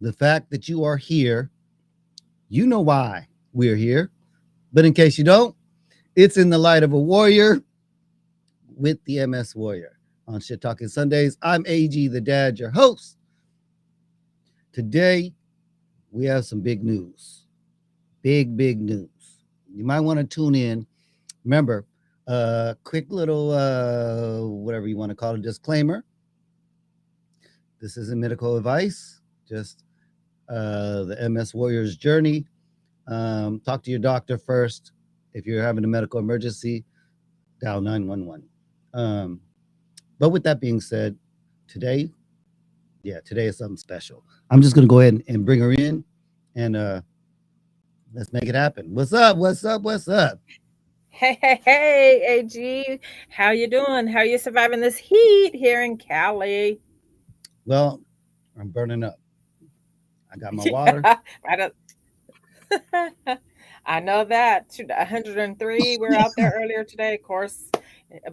The fact that you are here, you know why we're here. But in case you don't, it's in the light of a warrior with the MS Warrior. On Shit Talking Sundays, I'm AG the Dad, your host. Today, we have some big news. Big news. You might want to tune in. Remember, quick little, whatever you want to call it, disclaimer. This isn't medical advice, just the MS Warrior's journey. Talk to your doctor first. If you're having a medical emergency, dial 911. But with that being said, today, today is something special. I'm just going to go ahead and bring her in and let's make it happen. What's up? What's up? What's up? Hey, AG, how you doing? How you surviving this heat here in Cali? Well, I'm burning up. I got my water. Yeah, right. I know that. 103. We're out there earlier today, of course,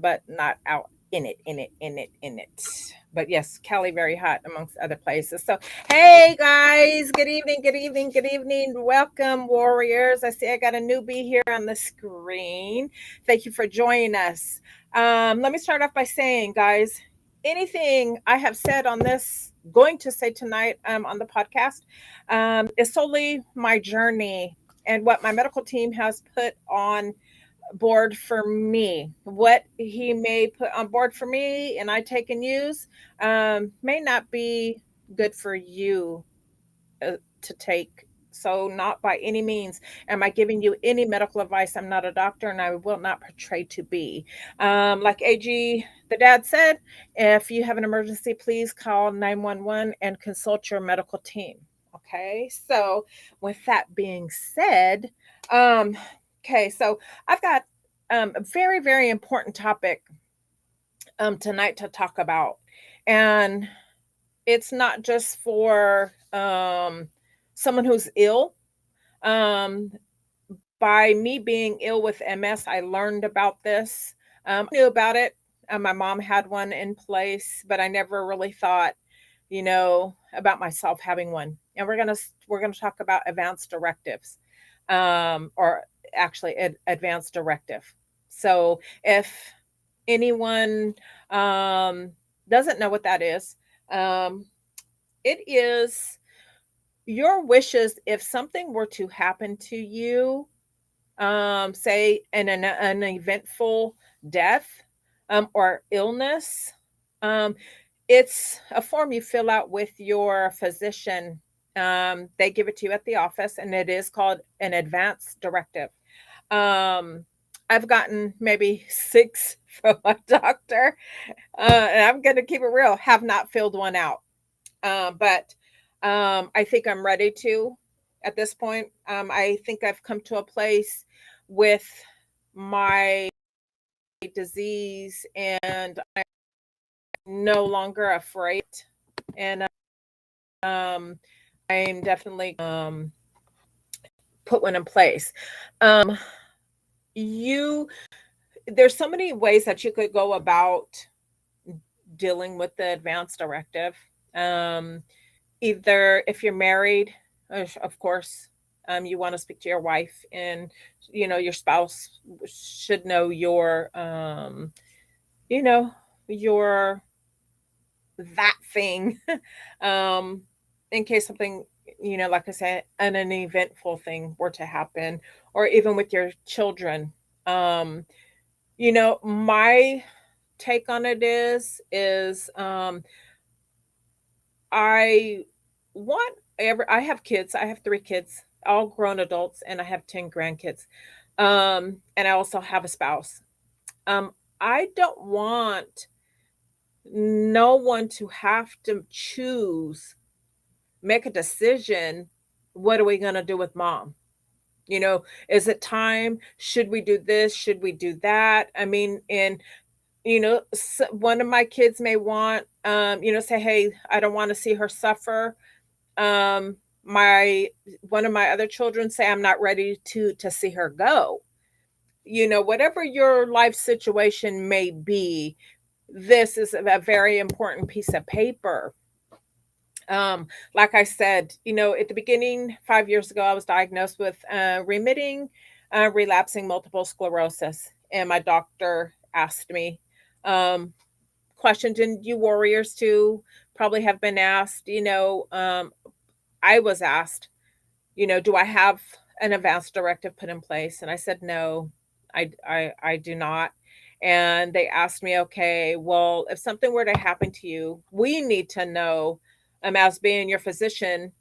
but not out in it. But yes, Cali very hot amongst other places. So, hey guys, good evening. Welcome, warriors. I see I got a newbie here on the screen. Thank you for joining us. Let me start off by saying, guys, anything I have said on this, going to say tonight on the podcast, is solely my journey and what my medical team has put on board for me. What he may put on board for me and I take and use may not be good for you to take. So, not by any means am I giving you any medical advice. I'm not a doctor and I will not portray to be. Like AG, the dad said, if you have an emergency, please call 911 and consult your medical team. Okay. So, with that being said, um, okay, so I've got a very important topic tonight to talk about. And it's not just for someone who's ill. Um, by me being ill with MS, I learned about this. I knew about it. My mom had one in place, but I never really thought, about myself having one. And we're gonna talk about advanced directives, or actually advanced directive. So if anyone doesn't know what that is, um, it is your wishes if something were to happen to you, say an eventful death or illness. Um, it's a form you fill out with your physician. They give it to you at the office, and it is called an advance directive. Um, I've gotten maybe six from my doctor, and I'm going to keep it real, have not filled one out. But I think I'm ready to at this point. I think I've come to a place with my disease and I'm no longer afraid. And I'm definitely put one in place. You There's so many ways that you could go about dealing with the advance directive. Um, Either if you're married, of course, you want to speak to your wife, and your spouse should know you know, your that thing, um, in case something, like I said, an eventful thing were to happen, or even with your children. Um, my take on it is I I have kids. I have three kids, all grown adults, and I have 10 grandkids. And I also have a spouse. Um, I don't want no one to have to choose, make a decision. What are we going to do with mom? Is it time? Should we do this? Should we do that? I mean, and one of my kids may want, say, hey, I don't want to see her suffer. My One of my other children say, I'm not ready to see her go. Whatever your life situation may be, this is a very important piece of paper Like I said, at the beginning, 5 years ago, I was diagnosed with remitting, relapsing multiple sclerosis. And my doctor asked me questions, and you warriors too probably have been asked. I was asked, do I have an advance directive put in place? And I said, no, I do not. And they asked me, okay, well, if something were to happen to you, we need to know, as being your physician,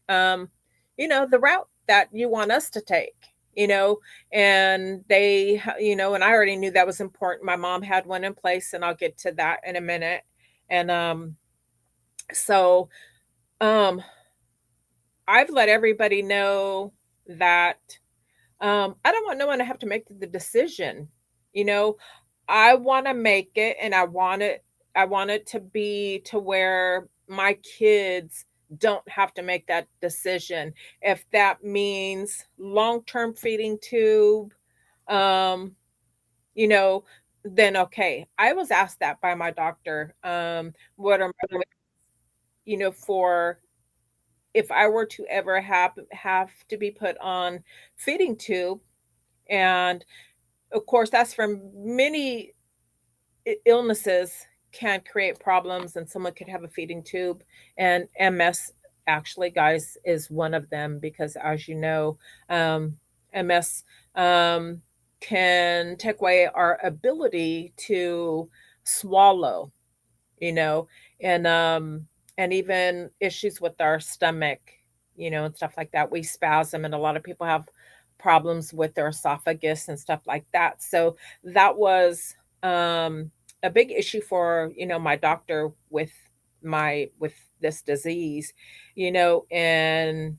um, the route that you want us to take, you know, and and I already knew that was important. My mom had one in place, and I'll get to that in a minute. And so um, I've let everybody know that I don't want no one to have to make the decision. You know, I want to make it, and I want it to be to where my kids don't have to make that decision. If that means long-term feeding tube, um, you know, then okay. I was asked that by my doctor. What are my, for if I were to ever have to be put on feeding tube, and of course that's from many illnesses can create problems, and someone could have a feeding tube, and MS actually, guys, is one of them, because as you know, MS um, can take away our ability to swallow, you know, and even issues with our stomach, and stuff like that. We spasm, and a lot of people have problems with their esophagus and stuff like that. So that was um a big issue for, my doctor with this disease, and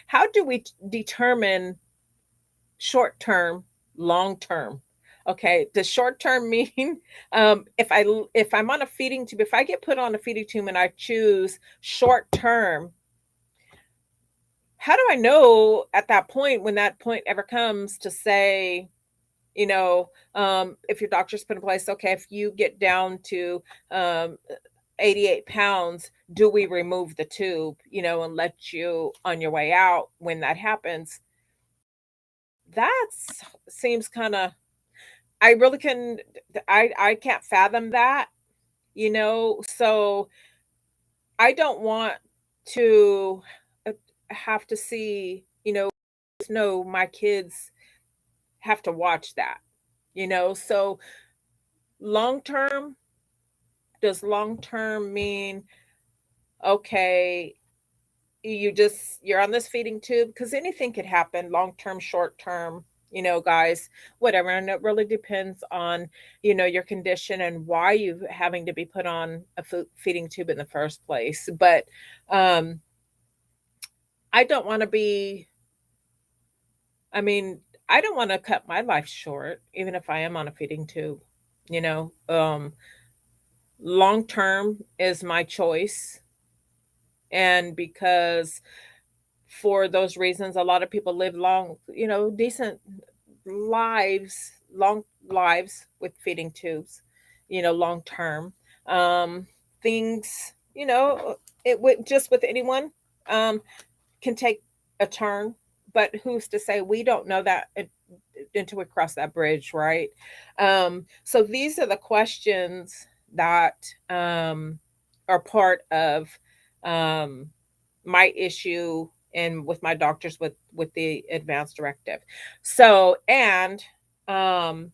how do we determine short term, long term? Okay, does short term mean if I'm on a feeding tube, if I get put on a feeding tube and I choose short term, how do I know at that point, when that point ever comes, to say, if your doctor's put in place, okay, if you get down to um, 88 pounds, do we remove the tube, and let you on your way out when that happens? That seems kind of, I really can, I can't fathom that, so I don't want to uh, have to see, no, my kids have to watch that, so long term, does long term mean, okay, you're on this feeding tube, because anything could happen, long term, short term, guys, whatever. And it really depends on, your condition and why you having to be put on a feeding tube in the first place. But um I don't want to be, I mean, I don't want to cut my life short, even if I am on a feeding tube. You know, long term is my choice. And because for those reasons, a lot of people live long, decent lives, long lives with feeding tubes, long term. Um, Things, it would just with anyone um, can take a turn, but who's to say? We don't know that until we cross that bridge, right? So these are the questions that are part of um, my issue and with my doctors with the advanced directive. So, and um,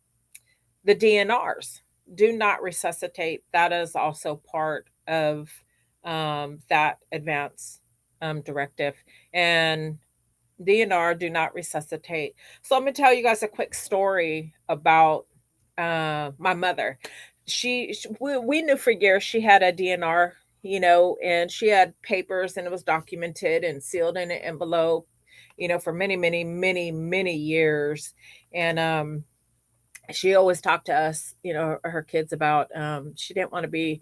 the DNRs do not resuscitate. That is also part of that advance directive. And DNR do not resuscitate. So I'm going to tell you guys a quick story about my mother. We knew for years she had a DNR, and she had papers, and it was documented and sealed in an envelope, for many, many, many, many years. And she always talked to us, her kids, about she didn't want to be,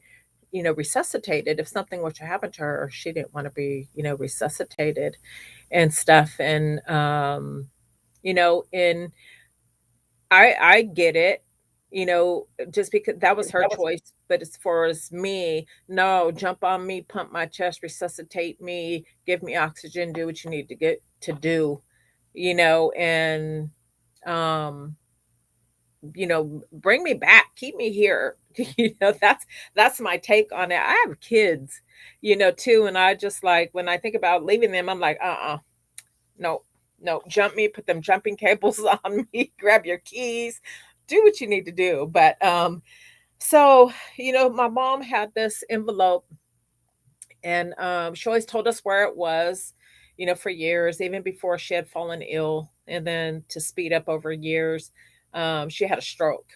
resuscitated if something were to happen to her. She didn't want to be, resuscitated and stuff. And and I get it. you know, just because that was her choice. But as far as me, no, jump on me, pump my chest, resuscitate me, give me oxygen, do what you need to get to do, you know, and um, you know, bring me back, keep me here. You know, that's my take on it. I have kids, you know, too, and I just like when I think about leaving them, I'm like, no, no, jump me, put them jumping cables on me, grab your keys, do what you need to do. But so you know, my mom had this envelope, and she always told us where it was, you know, for years, even before she had fallen ill, and then to speed up over years, she had a stroke,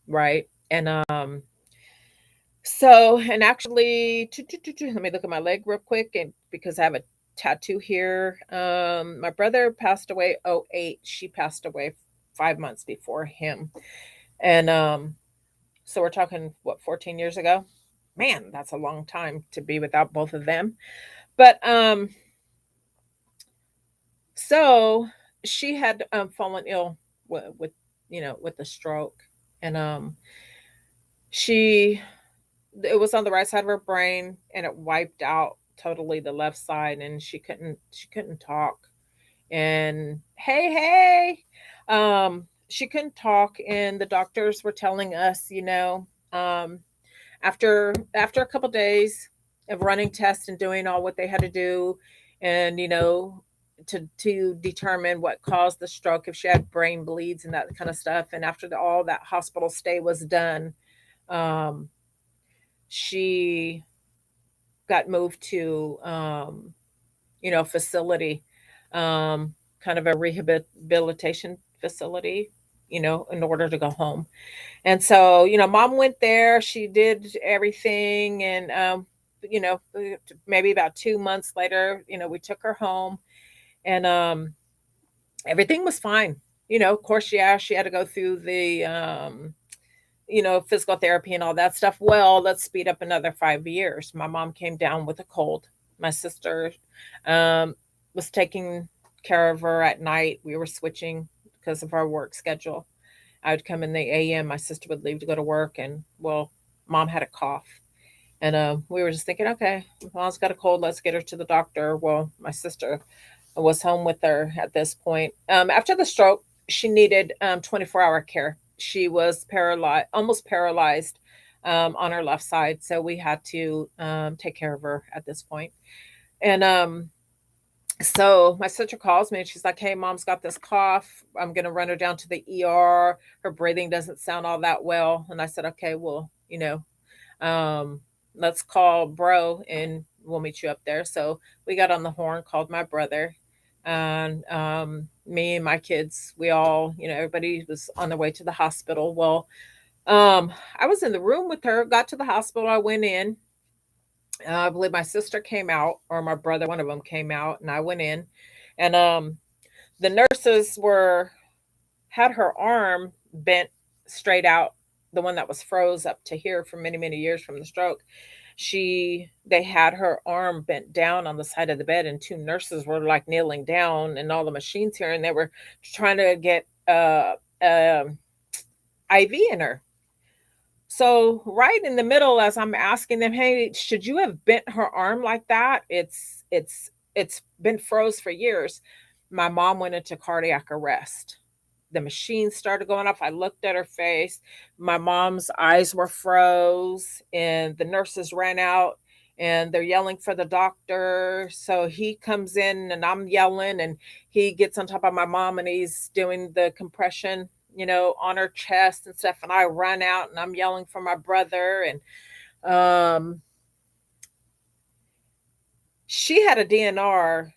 right? And so, and actually, let me look at my leg real quick, and because I have a tattoo here. My brother passed away '08. She passed away 5 months before him, and so we're talking what 14 years ago. Man, that's a long time to be without both of them. But so she had fallen ill with you know with the stroke, and she it was on the right side of her brain, and it wiped out totally the left side, and she couldn't talk. And she couldn't talk, and the doctors were telling us, you know, after a couple days of running tests and doing all what they had to do, and you know, to determine what caused the stroke, if she had brain bleeds and that kind of stuff, and after all that hospital stay was done, um, she got moved to you know, facility, um, kind of a rehabilitation facility, you know, in order to go home. And so, you know, mom went there, she did everything, and you know, maybe about 2 months later, you know, we took her home, and everything was fine. You know, of course, yeah, she had to go through the you know, physical therapy and all that stuff. Well, let's speed up another 5 years. My mom came down with a cold. My sister um, was taking care of her at night. We were switching because of our work schedule. I would come in the AM. My sister would leave to go to work, and well, mom had a cough, and we were just thinking, okay, mom's got a cold. Let's get her to the doctor. Well, my sister was home with her at this point. After the stroke, she needed 24-hour care. She was paralyzed, almost paralyzed on her left side. So we had to take care of her at this point. And so my sister calls me and she's like, hey, mom's got this cough. I'm going to run her down to the ER. Her breathing doesn't sound all that well. And I said, okay, well, you know, um, let's call bro and we'll meet you up there. So we got on the horn, called my brother, and me and my kids, we all, you know, everybody was on their way to the hospital. Well, I was in the room with her, got to the hospital, I went in. I believe my sister came out, or my brother, one of them came out, and I went in. And the nurses were had her arm bent straight out, the one that was froze up to here for many, many years from the stroke. They had her arm bent down on the side of the bed, and two nurses were like kneeling down, and all the machines here, and they were trying to get IV in her. So right in the middle, as I'm asking them, hey, should you have bent her arm like that? It's been froze for years. My mom went into cardiac arrest. The machine started going off. I looked at her face. My mom's eyes were froze, and the nurses ran out and they're yelling for the doctor. So he comes in and I'm yelling, and he gets on top of my mom and he's doing the compression, you know, on her chest and stuff. And I run out and I'm yelling for my brother. And she had a DNR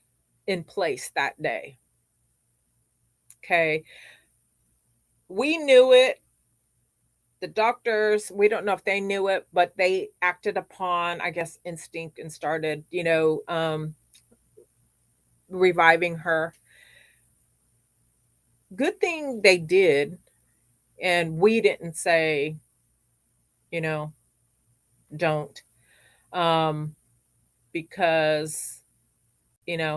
in place that day. Okay. We knew it. The doctors, we don't know if they knew it, but they acted upon, I guess, instinct and started, you know, reviving her. Good thing they did, and we didn't say, you know, don't, um, because you know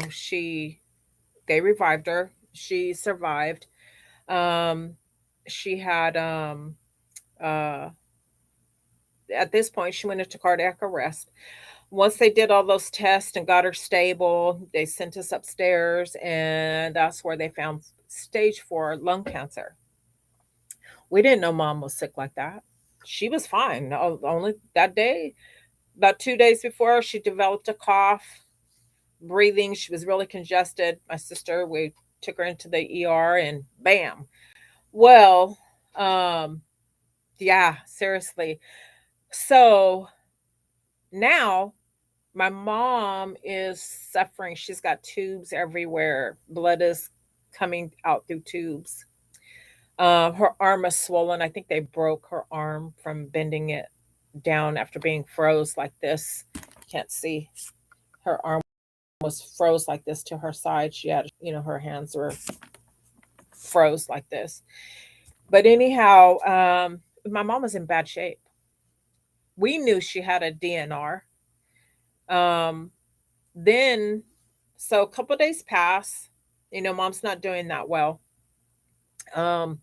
they revived her. She survived. Um, she had Uh, at this point, she went into cardiac arrest. Once they did all those tests and got her stable, they sent us upstairs, and that's where they found stage 4 lung cancer. We didn't know mom was sick like that. She was fine. Only that day, about 2 days before, she developed a cough, breathing. She was really congested. My sister, we took her into the ER, and bam. Well, um, yeah, seriously. So now my mom is suffering. She's got tubes everywhere. Blood is coming out through tubes. Her arm is swollen. I think they broke her arm from bending it down after being froze like this. Can't see. Her arm was froze like this to her side. She had, her hands were froze like this. But anyhow, my mom was in bad shape. We knew she had a DNR. Um, then, so a couple days pass. Mom's not doing that well. Um,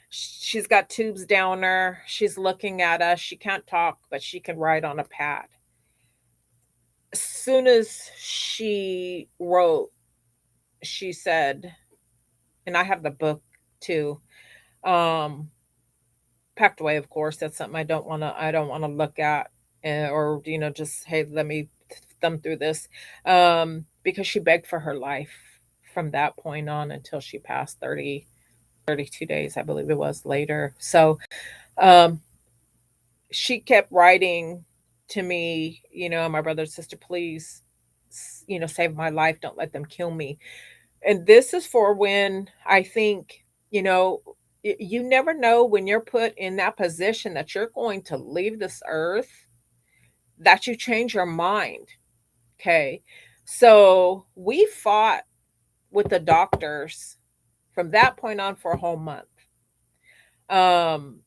she's got tubes down her. She's looking at us. She can't talk, but she can write on a pad. As soon as she wrote, she said, and I have the book too. Um, packed away, of course. That's something I don't want to look at, or just, hey, let me thumb through this, because she begged for her life from that point on until she passed 32 days, I believe it was, later. So um, she kept writing to me, my brother and sister, please, save my life. Don't let them kill me. And this is for when I think, you know, you never know when you're put in that position that you're going to leave this earth, that you change your mind. Okay. So we fought with the doctors from that point on for a whole month. Um,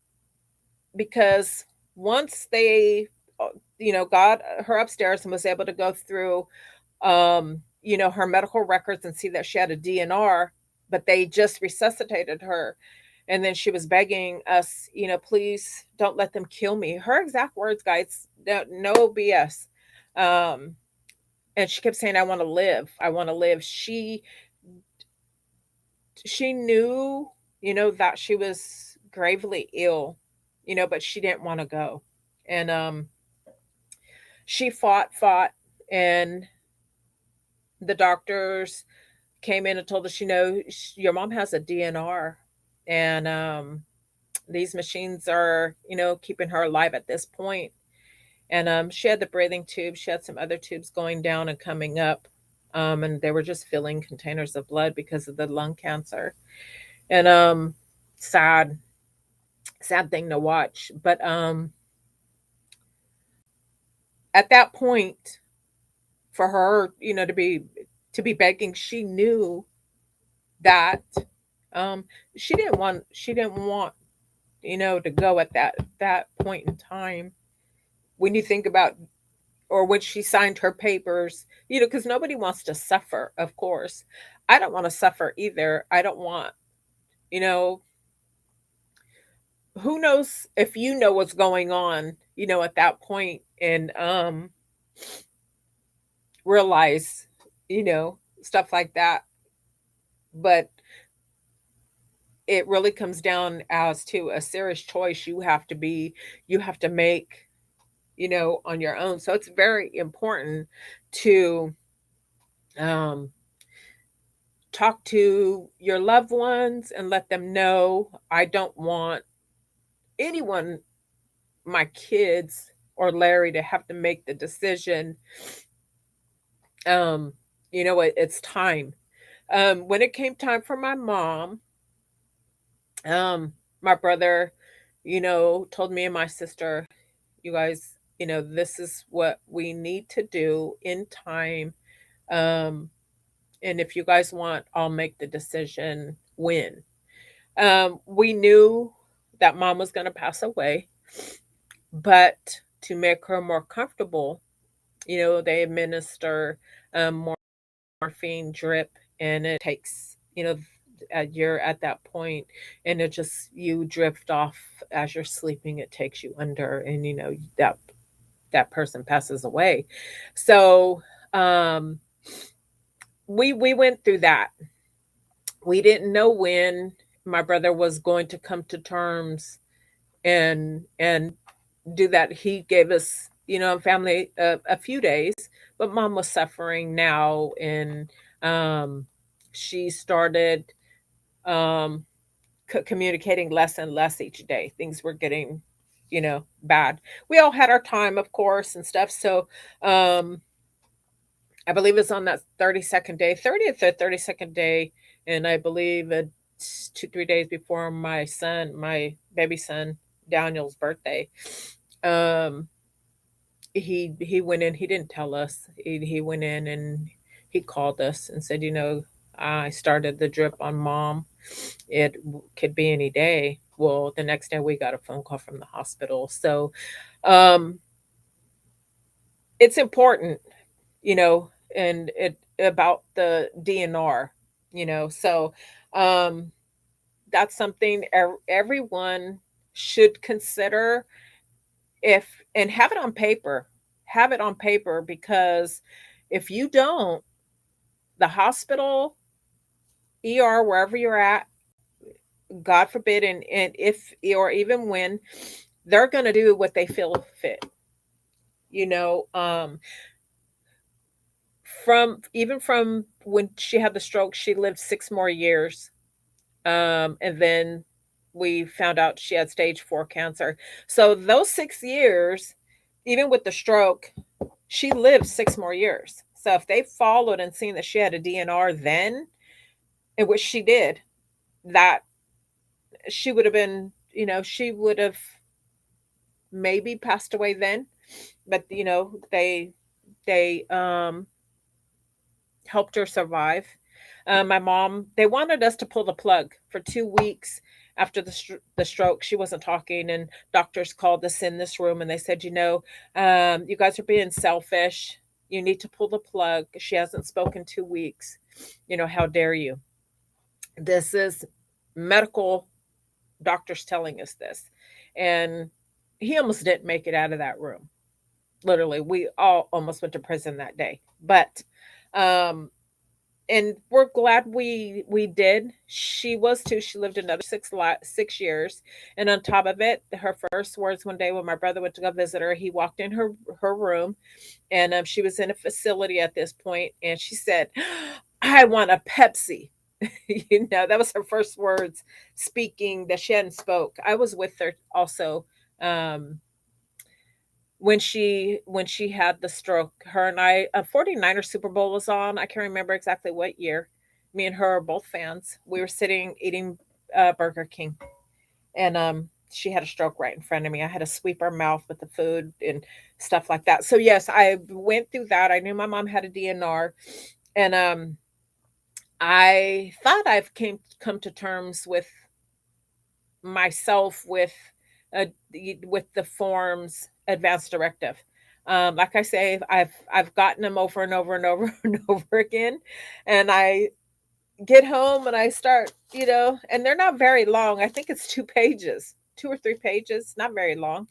because once they, got her upstairs and was able to go through, her medical records and see that she had a DNR, but they just resuscitated her. And then she was begging us, please don't let them kill me. Her exact words, guys, no BS. Um, and she kept saying, I want to live. I want to live. She knew, that she was gravely ill, but she didn't want to go. And she fought, and the doctors came in and told us, your mom has a DNR, and these machines are, keeping her alive at this point. And she had the breathing tube. She had some other tubes going down and coming up, and they were just filling containers of blood because of the lung cancer. And sad, sad thing to watch. But at that point, for her, to be begging, she knew that um, she didn't want to go at that point in time. When you think about, or when she signed her papers, because nobody wants to suffer, of course. I don't want to suffer either. I don't want, you know, who knows if what's going on, at that point, and realize, stuff like that. But it really comes down as to a serious choice you have to make, on your own. So it's very important to um, talk to your loved ones and let them know, I don't want anyone, my kids or Larry, to have to make the decision. Um, it's time. When it came time for my mom, my brother, told me and my sister, you guys, this is what we need to do in time. Um, and if you guys want, I'll make the decision when. We knew that mom was going to pass away, but to make her more comfortable, they administer morphine drip, and it takes, you're at that point, and it just you drift off as you're sleeping. It takes you under, and that person passes away. So um, we went through that. We didn't know when my brother was going to come to terms and do that. He gave us, family a few days, but mom was suffering now, and um, she started um, communicating less and less each day. Things were getting, bad. We all had our time, of course, and stuff. So um, I believe it's on that 32nd day, 30th or 32nd day, and I believe it's 2 3 days before my baby son Daniel's birthday. Um, he went in. He didn't tell us. He went in and he called us and said, I started the drip on mom. It could be any day. Well, the next day we got a phone call from the hospital. So um, it's important, you know, and it about the DNR, So um, that's something everyone should consider if and have it on paper. Have it on paper because if you don't, the hospital, ER, wherever you're at, God forbid, and if or even when they're going to do what they feel fit, you know, um, from when she had the stroke, she lived 6 more years. And then we found out she had stage 4 cancer. So those 6 years, even with the stroke, she lived 6 more years. So if they followed and seen that she had a DNR then, in which she did, that she would have been, she would have maybe passed away then. But they helped her survive. My mom, they wanted us to pull the plug for 2 weeks after the stroke. She wasn't talking, and doctors called us in this room and they said, you guys are being selfish. You need to pull the plug. She hasn't spoken 2 weeks. How dare you? This is medical doctors telling us this. And he almost didn't make it out of that room. Literally, we all almost went to prison that day. But um and we're glad we did. She was too. She lived another 6 years, and on top of it, her first words one day when my brother went to go visit her, he walked in her room, and she was in a facility at this point, and she said, "I want a Pepsi." That was her first words speaking that she hadn't spoke. I was with her also. Um, when she had the stroke, her and I, a 49er Super Bowl was on. I can't remember exactly what year. Me and her are both fans. We were sitting eating Burger King, and she had a stroke right in front of me. I had to sweep her mouth with the food and stuff like that. So yes, I went through that. I knew my mom had a DNR, and I thought I've come to terms with myself uh, with the forms advanced directive. Like I say, I've gotten them over and over and over and over again, and I get home and I start, and they're not very long. I think it's 2 pages, 2 or 3 pages, not very long.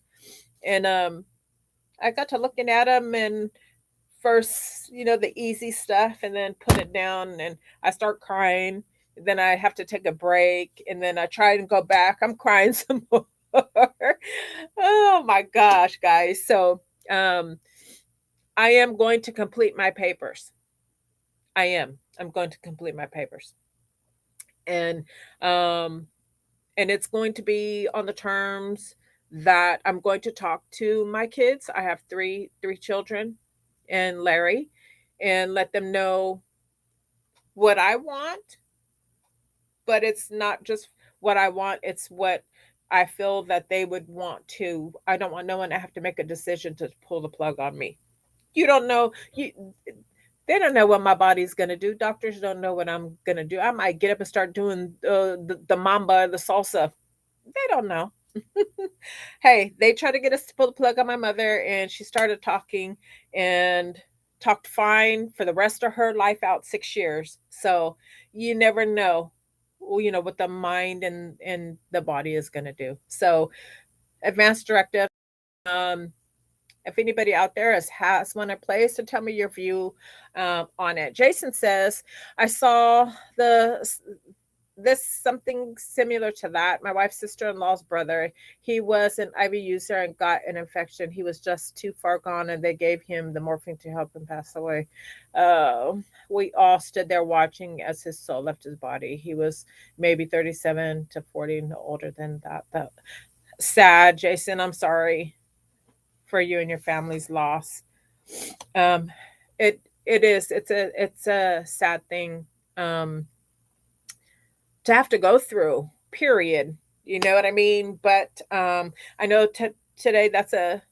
And I got to looking at them and first, the easy stuff, and then put it down, and I start crying. Then I have to take a break, and then I try and go back. I'm crying some more. Oh my gosh, guys. So, um, I am going to complete my papers. I am. I'm going to complete my papers. And um and it's going to be on the terms that I'm going to talk to my kids. I have three children and Larry, and let them know what I want, but it's not just what I want, it's what I feel that they would want to. I don't want no one to have to make a decision to pull the plug on me. You don't know. They don't know what my body's going to do. Doctors don't know what I'm going to do. I might get up and start doing the mamba, the salsa. They don't know. Hey, they tried to get us to pull the plug on my mother, and she started talking and talked fine for the rest of her life out 6 years. So you never know. what the mind and the body is going to do. So advanced directive, um, if anybody out there has one in place, to tell me your view on it. Jason says, I saw the this something similar to that. My wife's sister-in-law's brother, he was an IV user and got an infection. He was just too far gone, and they gave him the morphine to help him pass away. Uh, we all stood there watching as his soul left his body. He was maybe 37 to 40, no older than that. But sad, Jason. I'm sorry for you and your family's loss. Um, it is. It's a sad thing. Um, to have to go through, period. You know what I mean? But I know today that's a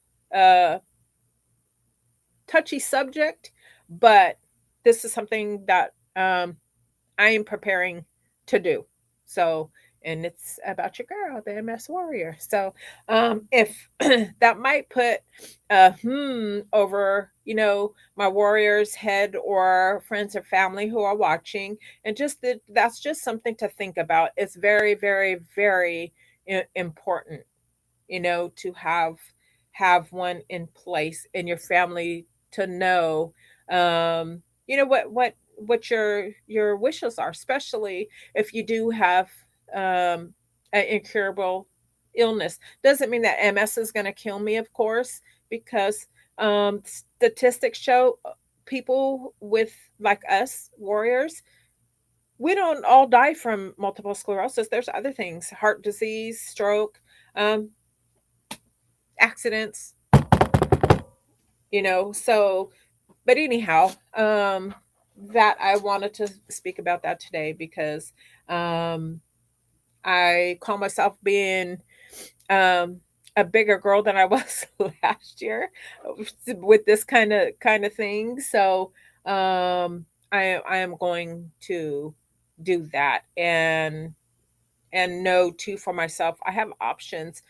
touchy subject, but this is something that I am preparing to do. So, and it's about your girl, the MS Warrior. So, if that might put a over, my warrior's head or friends or family who are watching, and just that's just something to think about. It's very, very, very important, to have one in place in your family to know, what your wishes are, especially if you do have an incurable illness. Doesn't mean that MS is going to kill me, of course, because statistics show people with like us warriors, we don't all die from multiple sclerosis. There's other things, heart disease, stroke, um, accidents, so, but anyhow, that I wanted to speak about that today because um I call myself being um a bigger girl than I was last year with this kind of thing. So I am going to do that and know too for myself. I have options,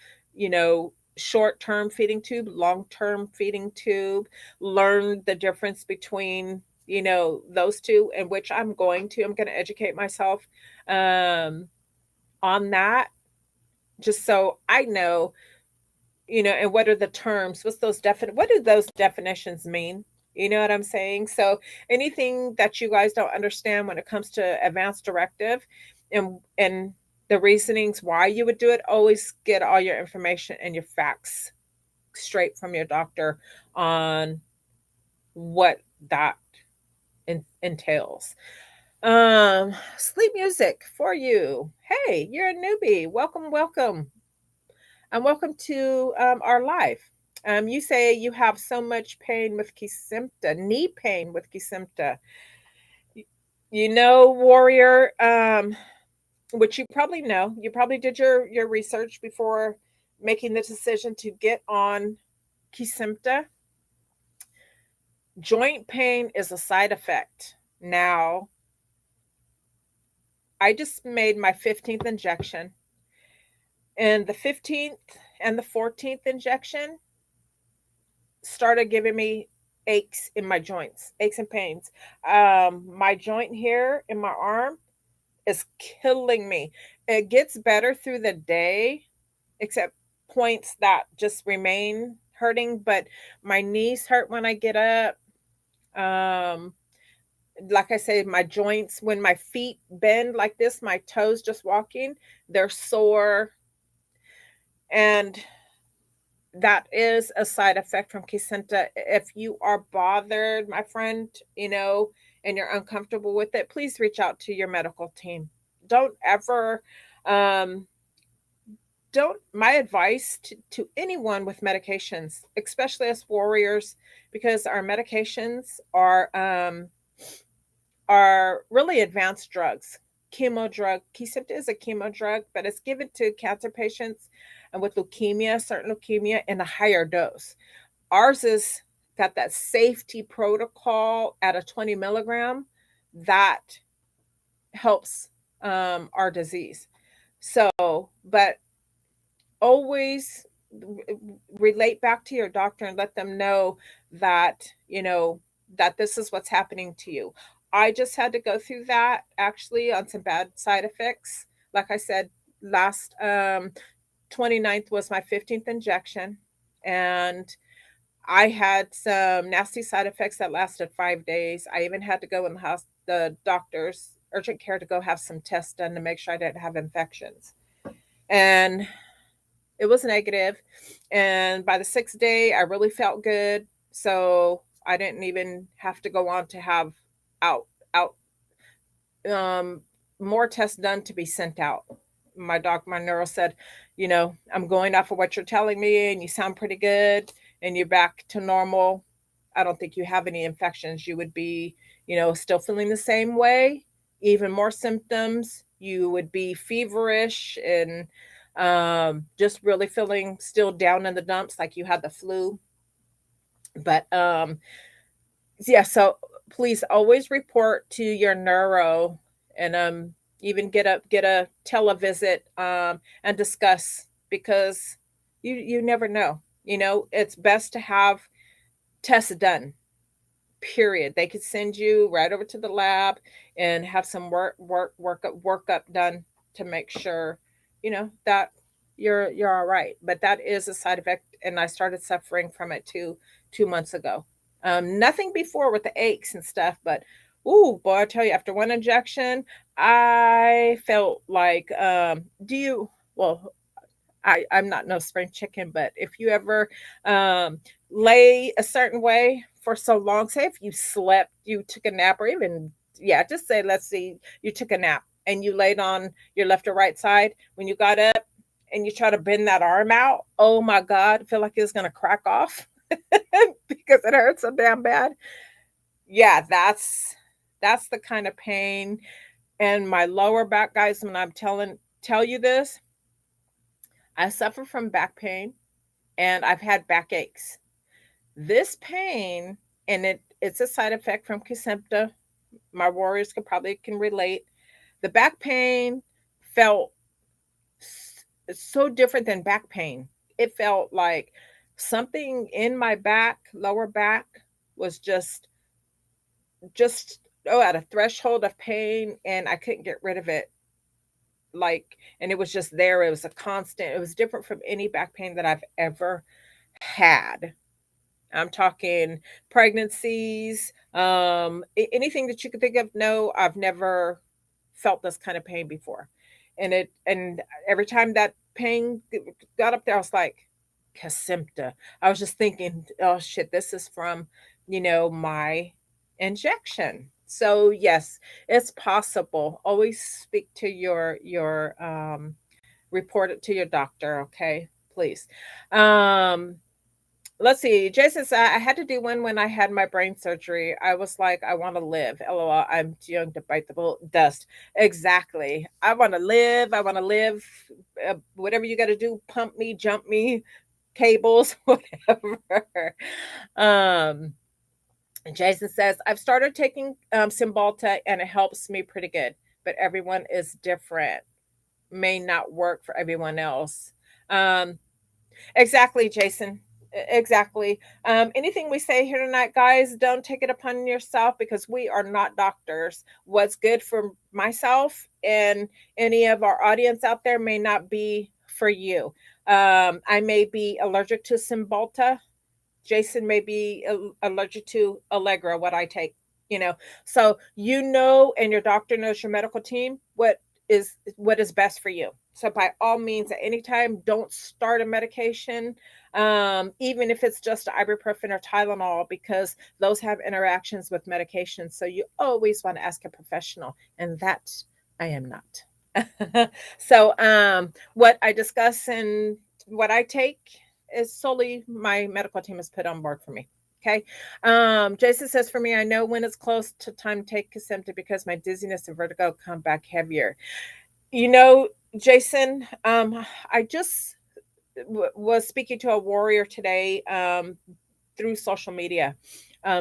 short term feeding tube, long term feeding tube, learn the difference between, those two, and which I'm going to educate myself um, on that, just so I know, and what are the terms? What do those definitions mean? You know what I'm saying? So anything that you guys don't understand when it comes to advanced directive and the reasonings why you would do it, always get all your information and your facts straight from your doctor on what that entails. Sleep music for you. Hey, you're a newbie. Welcome, welcome. And welcome to our live. You say you have so much pain with Kesimpta, knee pain with Kesimpta. Warrior, which you probably know. You probably did your research before making the decision to get on Kesimpta. Joint pain is a side effect. Now, I just made my 15th injection, and the 15th and the 14th injection started giving me aches in my joints, aches and pains. My joint here in my arm is killing me. It gets better through the day, except points that just remain hurting. But my knees hurt when I get up. Um, like I say, my joints, when my feet bend like this, my toes just walking, they're sore. And that is a side effect from Kesimpta. If you are bothered, my friend, and you're uncomfortable with it, please reach out to your medical team. Don't ever, um, don't, my advice to anyone with medications, especially us warriors, because our medications are really advanced drugs. Chemo drug. Kesimpta is a chemo drug, but it's given to cancer patients and with leukemia, certain leukemia, in a higher dose. Ours is got that safety protocol at a 20 milligram that helps our disease. So, but always relate back to your doctor and let them know that, that this is what's happening to you. I just had to go through that actually on some bad side effects. Like I said, last 29th was my 15th injection, and I had some nasty side effects that lasted 5 days. I even had to go in the house, the doctor's urgent care, to go have some tests done to make sure I didn't have infections. And it was negative. And by the 6th day, I really felt good. So I didn't even have to go on to have out out um, more tests done to be sent out. My neuro said, I'm going off of what you're telling me, and you sound pretty good, and you're back to normal. I don't think you have any infections. You would be, still feeling the same way, even more symptoms. You would be feverish and just really feeling still down in the dumps, like you had the flu. But yeah, so please always report to your neuro, and even get a televisit, and discuss, because you never know. It's best to have tests done, period. They could send you right over to the lab and have some workup done to make sure that you're all right. But that is a side effect, and I started suffering from it 2 months ago. Nothing before with the aches and stuff, but ooh boy, I tell you, after one injection, I felt like do you well I'm not no spring chicken, but if you ever um, lay a certain way for so long, say if you slept, you took a nap, or even, yeah, just say, let's see, you took a nap and you laid on your left or right side. When you got up and you try to bend that arm out, oh my God, I feel like it's going to crack off because it hurts so damn bad. Yeah, that's the kind of pain. And my lower back, guys, when tell you this, I suffer from back pain, and I've had backaches. This pain, and it's a side effect from Kesimpta. My warriors can relate. The back pain felt so different than back pain. It felt like something in my back, lower back, was just at a threshold of pain, and I couldn't get rid of it. Like, and it was just there. It was a constant. It was different from any back pain that I've ever had. I'm talking pregnancies, anything that you could think of. No, I've never felt this kind of pain before. And every time that pain got up there, I was like, Kesimpta. I was just thinking, oh shit, this is from, my injection. So yes, it's possible. Always speak to your report it to your doctor, okay? Please. Um Let's see. Jason said, I had to do one when I had my brain surgery. I was like, I want to live. LOL. I'm too young to bite the dust. Exactly. I want to live. I want to live. Whatever you got to do, pump me, jump me, cables, whatever. Um, Jason says, I've started taking Cymbalta, and it helps me pretty good, but everyone is different. May not work for everyone else. Um, Exactly, Jason. Exactly. Anything we say here tonight, guys, don't take it upon yourself, because we are not doctors. What's good for myself and any of our audience out there may not be for you. I may be allergic to Cymbalta. Jason may be allergic to Allegra, what I take, you know. So and your doctor knows, your medical team, what is best for you. So by all means, at any time, don't start a medication, even if it's just ibuprofen or Tylenol, because those have interactions with medications. So you always want to ask a professional, and that I am not. So what I discuss and what I take is solely my medical team has put on board for me. Okay. Jason says, for me, I know when it's close to time to take Kesimpta because my dizziness and vertigo come back heavier. You know, Jason, I just was speaking to a warrior today, through social media.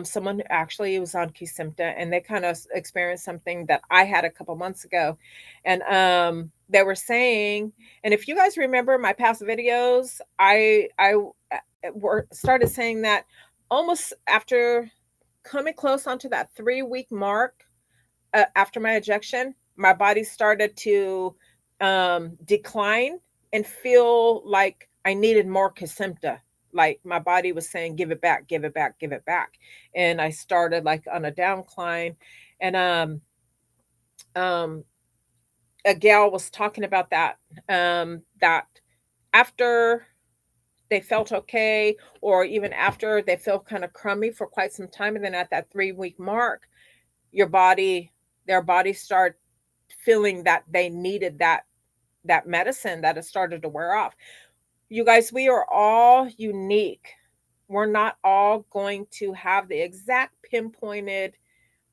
Someone actually was on Kesimpta, and they kind of experienced something that I had a couple months ago. And they were saying, and if you guys remember my past videos, I started saying that almost after coming close onto that 3-week mark, after my ejection, my body started to decline and feel like I needed more Kesimpta. Like my body was saying, give it back, give it back, give it back. And I started like on a downcline. And um, a gal was talking about that after they felt okay, or even after they feel kind of crummy for quite some time, and then at that 3 week mark, your body, their bodies start feeling that they needed that medicine, that it started to wear off. You guys, we are all unique. We're not all going to have the exact pinpointed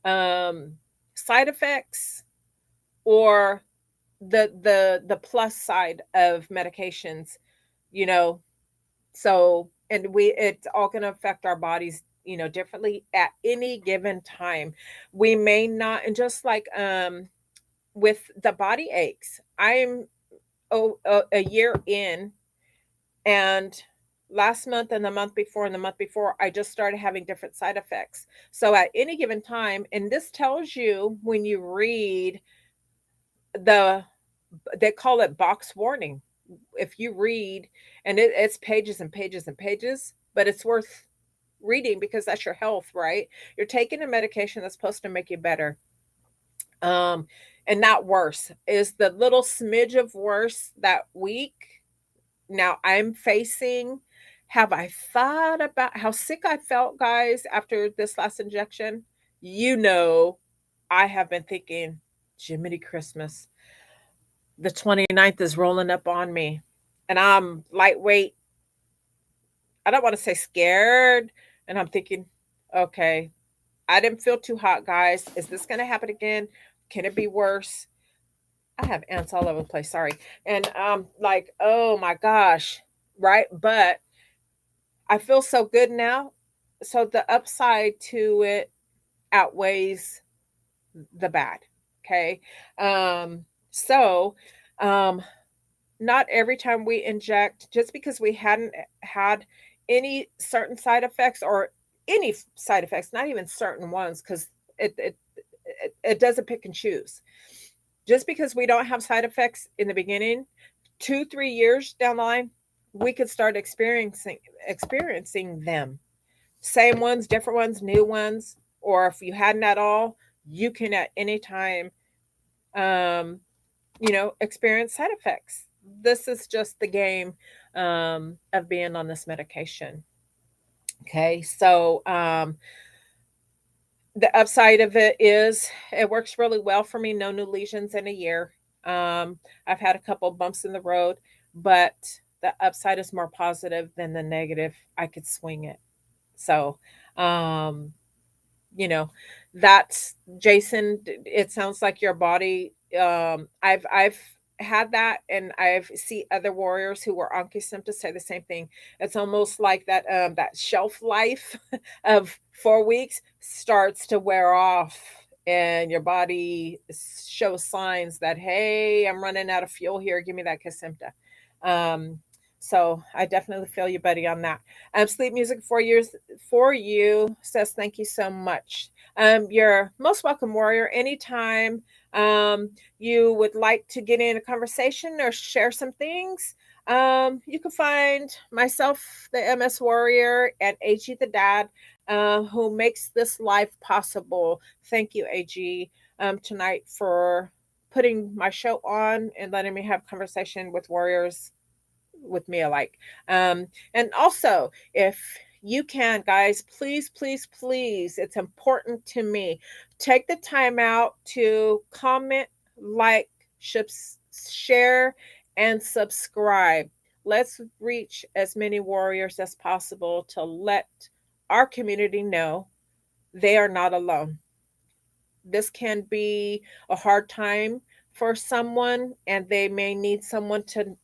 um, side effects, or the plus side of medications, you know. So, and we, it's all going to affect our bodies, differently at any given time. We may not, and just like with the body aches, I'm a year in, and last month and the month before and the month before, I just started having different side effects. So at any given time, and this tells you when you read the, they call it box warning. If you read, and it's pages and pages and pages, but it's worth reading because that's your health, right? You're taking a medication that's supposed to make you better, um, and not worse. Is the little smidge of worse that week now I'm facing. Have I thought about how sick I felt, guys, after this last injection? You know, I have been thinking, Jiminy Christmas, the 29th is rolling up on me. And I'm lightweight. I don't want to say scared. And I'm thinking, okay, I didn't feel too hot, guys. Is this going to happen again? Can it be worse? I have ants all over the place. Sorry. And like, oh my gosh. Right. But I feel so good now. So the upside to it outweighs the bad. Okay. Um, so um, not every time we inject, just because we hadn't had any certain side effects, or any side effects, not even certain ones, because it doesn't pick and choose. Just because we don't have side effects in the beginning, 2 3 years down the line, we could start experiencing them. Same ones, different ones, new ones, or if you hadn't at all, you can at any time, um, experience side effects. This is just the game of being on this medication. Okay, so the upside of it is it works really well for me. No new lesions in a year. I've had a couple bumps in the road, but the upside is more positive than the negative. I could swing it. So, um, you know, that's Jason. It sounds like your body. I've had that, and I've see other warriors who were on Kesimpta say the same thing. It's almost like that shelf life of 4 weeks starts to wear off, and your body shows signs that, hey, I'm running out of fuel here. Give me that Kesimpta. Um, so I definitely feel you, buddy, on that. Sleep Music 4 years for you says thank you so much. You're most welcome, warrior. Anytime you would like to get in a conversation or share some things, you can find myself, the MS Warrior, and AG the Dad, who makes this life possible. Thank you, AG, tonight for putting my show on and letting me have conversation with warriors with me alike. And also, if you can, guys, please, please, please, it's important to me. Take the time out to comment, like, share, and subscribe. Let's reach as many warriors as possible to let our community know they are not alone. This can be a hard time for someone, and they may need someone to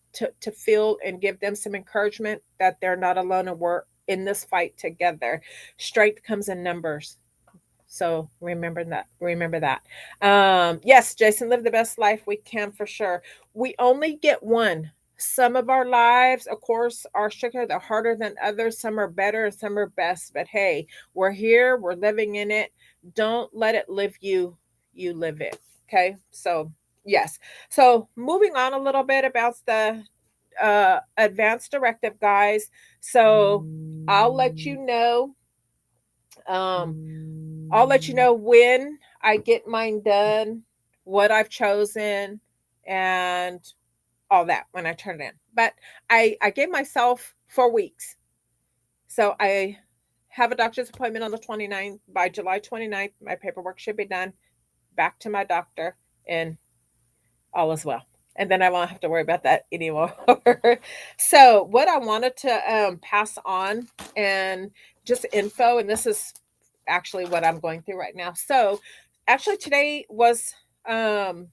feel and give them some encouragement that they're not alone, and we're in this fight together. Strength comes in numbers. So remember that. Yes, Jason, live the best life we can, for sure. We only get one. Some of our lives, of course, are stricter, they're harder than others. Some are better, some are best, but hey, we're here, we're living in it. Don't let it live you. you live in. Okay. So, yes. So, moving on a little bit about the advanced directive, guys. So, I'll let you know. Um, I'll let you know when I get mine done, what I've chosen, and all that when I turn it in. But I gave myself 4 weeks. So I have a doctor's appointment on the 29th. By July 29th, my paperwork should be done. Back to my doctor, and all is well. And then I won't have to worry about that anymore. So, what I wanted to pass on and just info, and this is actually what I'm going through right now. So, actually, today was, I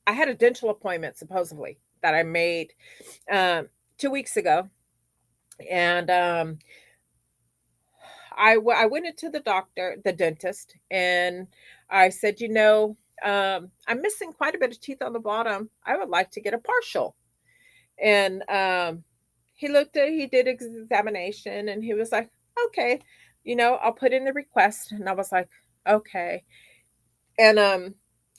had a dental appointment supposedly that I made um, 2 weeks ago. And I went into the doctor, the dentist, and I said, I'm missing quite a bit of teeth on the bottom. I would like to get a partial. And he did examination, and he was like, okay, I'll put in the request. And I was like, okay. And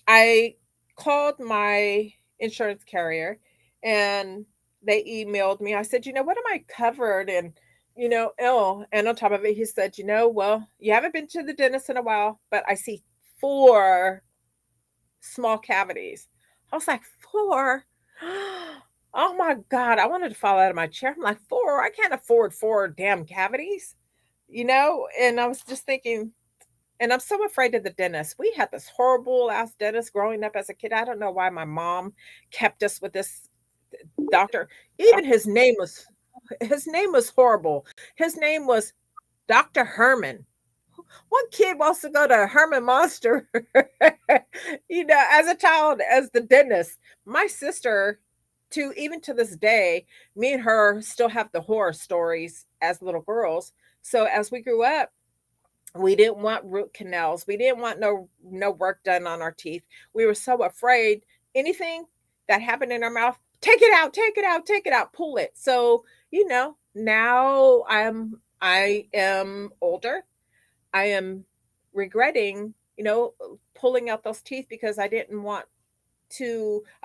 I called my insurance carrier, and they emailed me. I said, what am I covered? And ill. And on top of it, he said, well, you haven't been to the dentist in a while, but I see four small cavities. I was like, four? Oh my God. I wanted to fall out of my chair. I'm like, four? I can't afford four damn cavities, And I was just thinking, and I'm so afraid of the dentist. We had this horrible ass dentist growing up as a kid. I don't know why my mom kept us with this doctor. Even his name was horrible. His name was Dr. Herman. What kid wants to go to Herman Monster, as a child, as the dentist? My sister, even to this day, me and her still have the horror stories as little girls. So as we grew up, we didn't want root canals. We didn't want no work done on our teeth. We were so afraid anything that happened in our mouth, take it out, take it out, take it out, pull it. So, now I am older. I am regretting, pulling out those teeth because I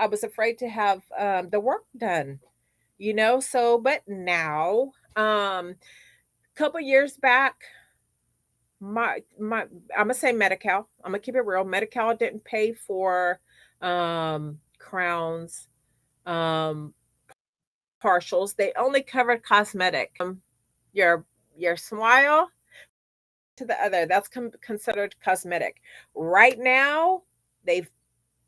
was afraid to have the work done, So, but now, couple years back, my I'm gonna say Medi-Cal. I'm gonna keep it real. Medi-Cal didn't pay for crowns, um, partials. They only covered cosmetic. Your smile from one side to the other. That's considered cosmetic. Right now, they've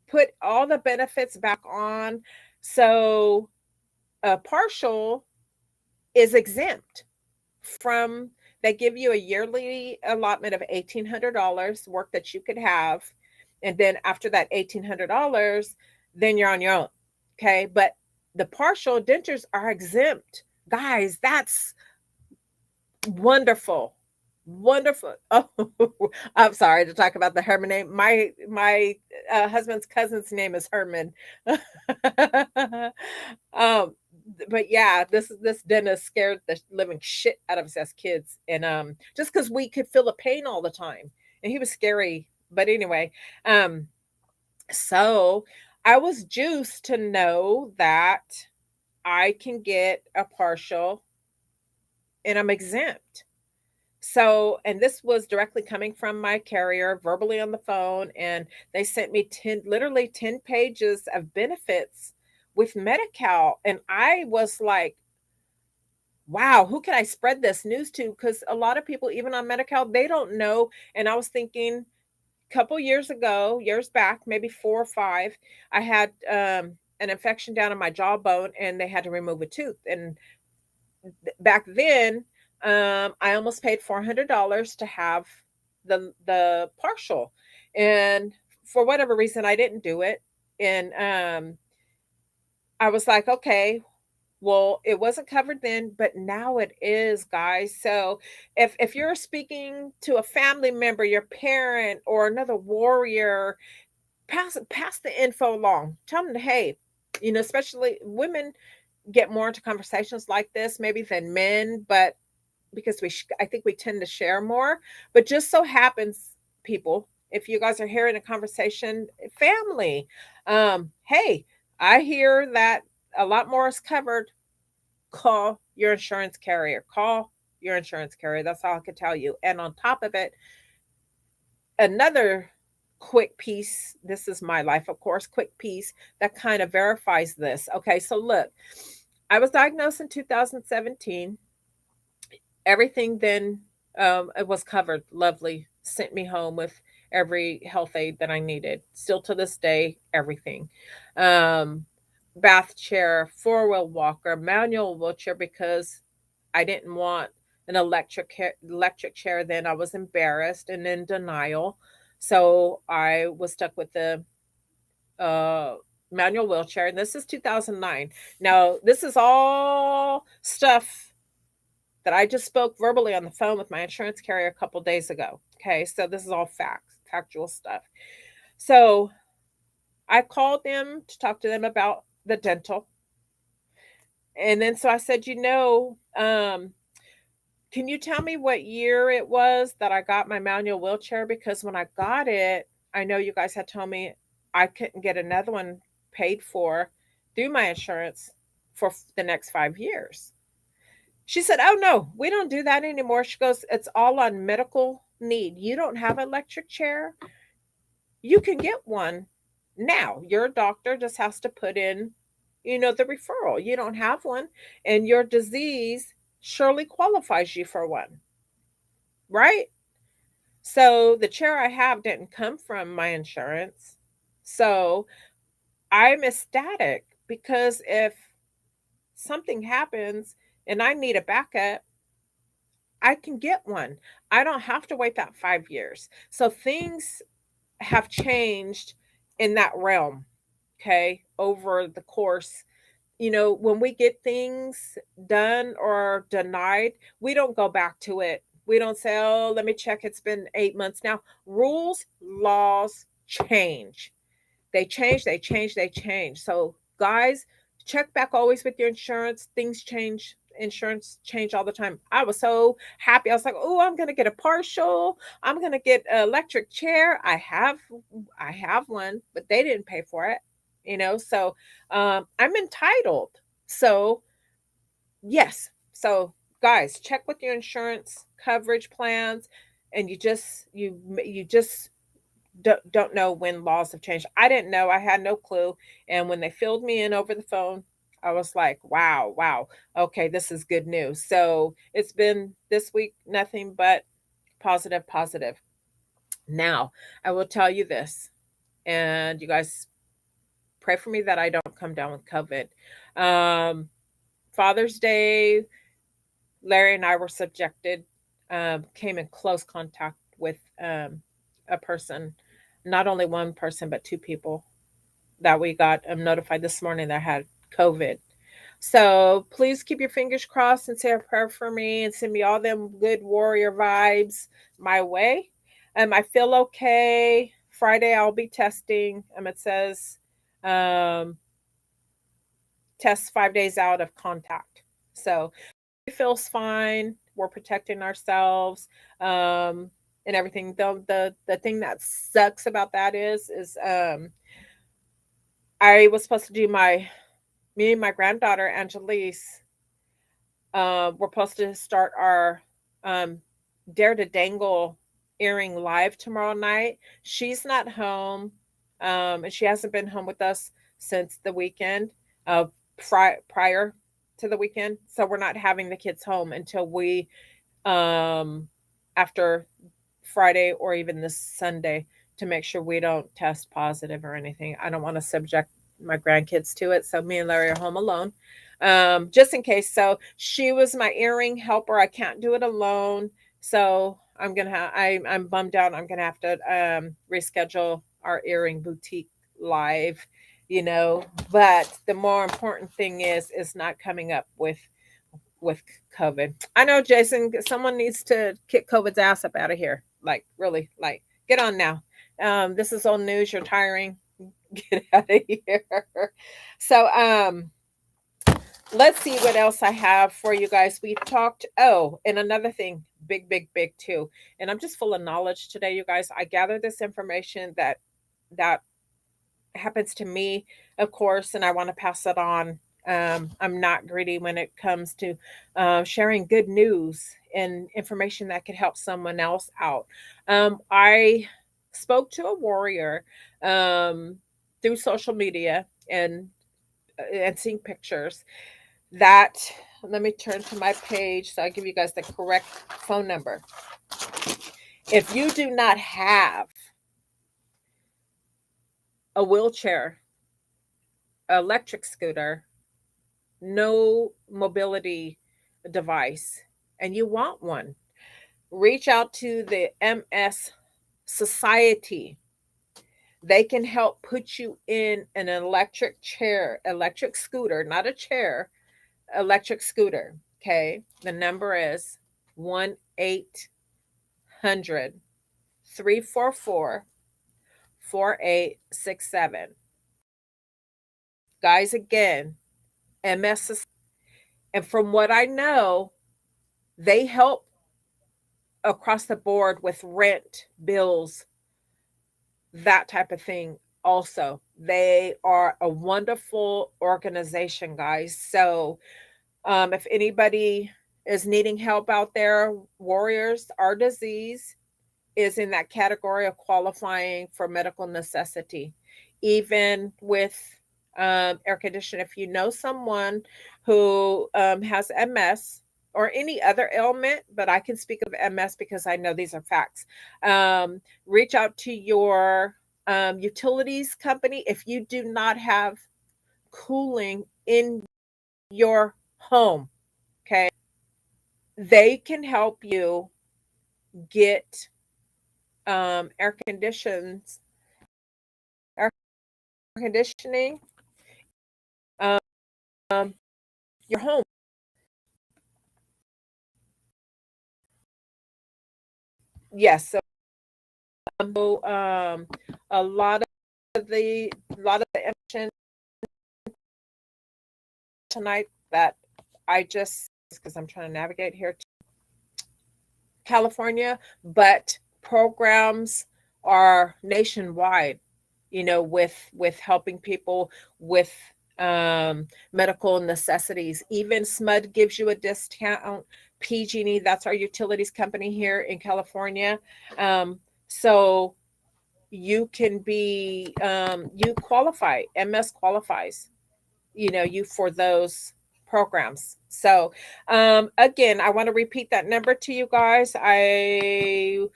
put all the benefits back on, so a partial is exempt from. They give you a yearly allotment of $1,800 work that you could have, and then after that $1,800, then you're on your own. Okay, but the partial dentures are exempt, guys. That's wonderful, wonderful. Oh, I'm sorry to talk about the Herman name. My husband's cousin's name is Herman. um, but yeah, this dentist scared the living shit out of us as kids, and just because we could feel the pain all the time, and he was scary. But anyway, um, so I was juiced to know that I can get a partial, and I'm exempt. So, and this was directly coming from my carrier verbally on the phone, and they sent me 10, literally 10 pages of benefits with Medi-Cal. And I was like, wow, who can I spread this news to? Because a lot of people, even on Medi-Cal, they don't know. And I was thinking, a couple years back, maybe 4 or 5, I had an infection down in my jawbone, and they had to remove a tooth. And back then, I almost paid $400 to have the partial, and for whatever reason, I didn't do it. And I was like, okay, well, it wasn't covered then, but now it is, guys. So if you're speaking to a family member, your parent, or another warrior, pass the info along. Tell them, hey, especially women get more into conversations like this maybe than men, but because I think we tend to share more. But just so happens, people, If you guys are hearing a conversation, family, hey, I hear that a lot more is covered. Call your insurance carrier. Call your insurance carrier. That's all I can tell you. And on top of it, another quick piece, this is my life, of course, quick piece that kind of verifies this. Okay, so look, I was diagnosed in 2017. Everything then, it was covered. Lovely. Sent me home with every health aid that I needed. Still to this day, everything. Um, Bath chair, four-wheel walker, manual wheelchair because I didn't want an electric chair. Then I was embarrassed and in denial, so I was stuck with the uh, manual wheelchair. And this is 2009. Now this is all stuff that I just spoke verbally on the phone with my insurance carrier a couple days ago. Okay, so this is all facts, factual stuff. So I called them to talk to them about the dental. And then so I said, can you tell me what year it was that I got my manual wheelchair? Because when I got it, I know you guys had told me I couldn't get another one paid for through my insurance for the next 5 years. She said, "Oh no, we don't do that anymore." She goes, "It's all on medical need. You don't have an electric chair, you can get one now. Your doctor just has to put in, the referral. You don't have one, and your disease surely qualifies you for one, right?" So the chair I have didn't come from my insurance. So I'm ecstatic because if something happens and I need a backup, I can get one. I don't have to wait that 5 years. So things have changed in that realm, okay, over the course. When we get things done or denied, we don't go back to it. We don't say, "Oh, let me check. It's been 8 months now." Rules, laws change. They change, they change, they change. So, guys, check back always with your insurance. Things change. Insurance change all the time. I was so happy. I was like, "Oh, I'm gonna get a partial. I'm gonna get an electric chair." I have one, but they didn't pay for it. So I'm entitled. So yes. So guys, check with your insurance coverage plans, and you just don't know when laws have changed. I didn't know. I had no clue. And when they filled me in over the phone, I was like, wow, wow. Okay, this is good news. So it's been this week, nothing but positive, positive. Now, I will tell you this, and you guys pray for me that I don't come down with COVID. Um, Father's Day, Larry and I were subjected, came in close contact with a person, not only one person, but two people that we got notified this morning that had COVID. So please keep your fingers crossed and say a prayer for me and send me all them good warrior vibes my way. I feel okay. Friday I'll be testing. It says um, test 5 days out of contact. So it feels fine. We're protecting ourselves, and everything. Though the thing that sucks about that is I was supposed to do my me and my granddaughter Angelise. We're supposed to start our um, Dare to Dangle earring live tomorrow night. She's not home, and she hasn't been home with us since the weekend, uh, prior to the weekend. So we're not having the kids home until um, after Friday or even this Sunday to make sure we don't test positive or anything. I don't want to subject my grandkids to it. So me and Larry are home alone, just in case. So she was my earring helper. I can't do it alone. So I'm bummed out. I'm gonna have to reschedule our earring boutique live, But the more important thing is not coming up with COVID. I know, Jason. Someone needs to kick COVID's ass up out of here. Like, really, like, get on now. This is old news. You're tiring. Get out of here. So, let's see what else I have for you guys. We talked. Oh, and another thing. big, big, big too. And I'm just full of knowledge today, you guys. I gather this information that happens to me, of course, and I want to pass it on. I'm not greedy when it comes to sharing good news and information that could help someone else out. I spoke to a warrior um, through social media and seeing pictures that. Let me turn to my page so I'll give you guys the correct phone number. If you do not have a wheelchair, electric scooter, no mobility device, and you want one, reach out to the MS Society. They can help put you in an electric chair, electric scooter, not a chair, electric scooter. Okay. The number is 1-800-344-4867. Guys, again, MS Society. And from what I know, they help across the board with rent, bills, that type of thing. Also, they are a wonderful organization, guys. So, if anybody is needing help out there, warriors, our disease is in that category of qualifying for medical necessity, even with air conditioning. If you know someone who has MS or any other ailment, but I can speak of MS because I know these are facts, reach out to your utilities company. If you do not have cooling in your home, okay, they can help you get air conditions, air conditioning, um, your home. Yes. So a lot of the information tonight that I just because I'm trying to navigate here to California, but programs are nationwide. You know, with helping people with medical necessities. Even SMUD gives you a discount. PG&E, that's our utilities company here in California. So you can be you qualify. MS qualifies, you know, you for those programs. So again, I want to repeat that number to you guys. I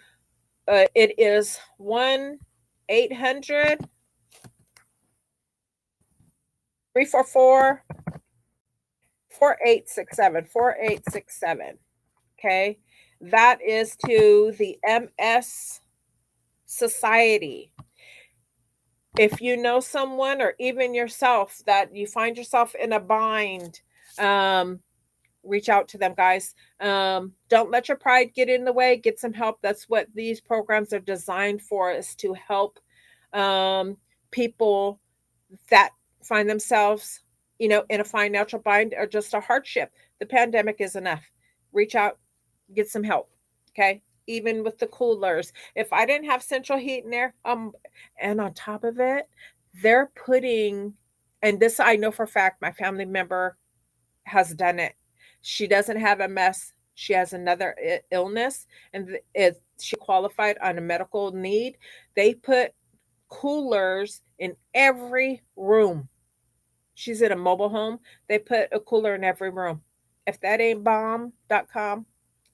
It is 1-800-344-4867. 4867. Okay, that is to the MS Society. If you know someone or even yourself that you find yourself in a bind, um, reach out to them, guys. Don't let your pride get in the way. Get some help. That's what these programs are designed for, is to help um, people that find themselves, you know, in a financial bind or just a hardship. The pandemic is enough. Reach out, get some help. Okay. Even with the coolers. If I didn't have central heat in there, and on top of it, they're putting, and this I know for a fact, my family member has done it. She doesn't have MS. She has another illness, and she qualified on a medical need. They put coolers in every room. She's in a mobile home. They put a cooler in every room. If that ain't bomb.com,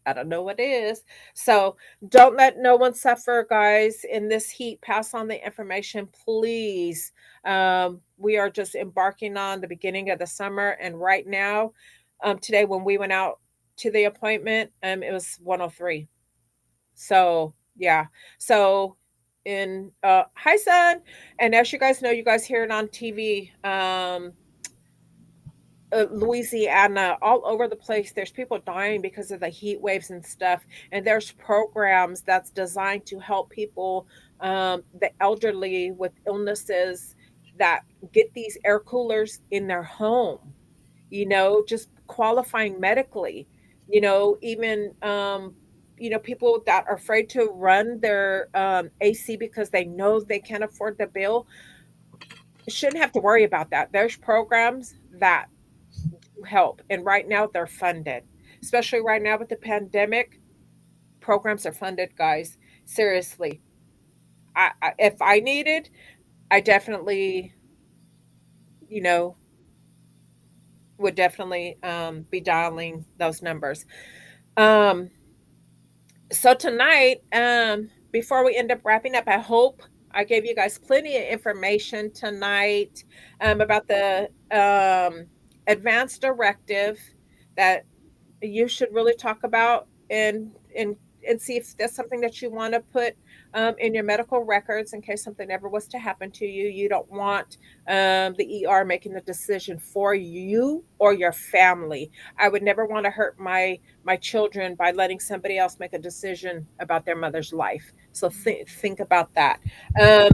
I don't know what is. So don't let no one suffer, guys, in this heat. Pass on the information, please. We are just embarking on the beginning of the summer. And right now, today, when we went out to the appointment, it was 103. So, yeah. So, hi, son. And as you guys know, you guys hear it on TV. Louisiana, all over the place. There's people dying because of the heat waves and stuff. And there's programs that's designed to help people, the elderly with illnesses, that get these air coolers in their home, you know, just qualifying medically, you know, even people that are afraid to run their AC because they know they can't afford the bill shouldn't have to worry about that. There's programs that do help, and right now they're funded, especially right now with the pandemic. Programs are funded, guys. Seriously, if I needed, I definitely, you know, would definitely be dialing those numbers. Um, so tonight, before we end up wrapping up, I hope I gave you guys plenty of information tonight about the advanced directive that you should really talk about and see if that's something that you want to put in your medical records in case something ever was to happen to you. You don't want the ER making the decision for you or your family. I would never want to hurt my children by letting somebody else make a decision about their mother's life. So think about that. Um,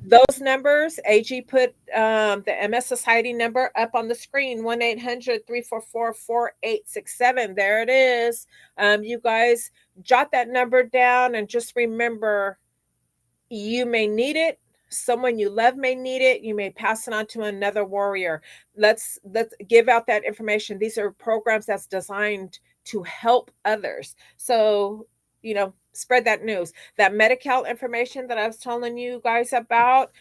those numbers, AG put the MS Society number up on the screen, 1-800-344-4867. There it is. You guys jot that number down and just remember you may need it. Someone you love may need it. You may pass it on to another warrior. Let's give out that information. These are programs that's designed to help others. So, spread that news. That Medi-Cal information that I was telling you guys about,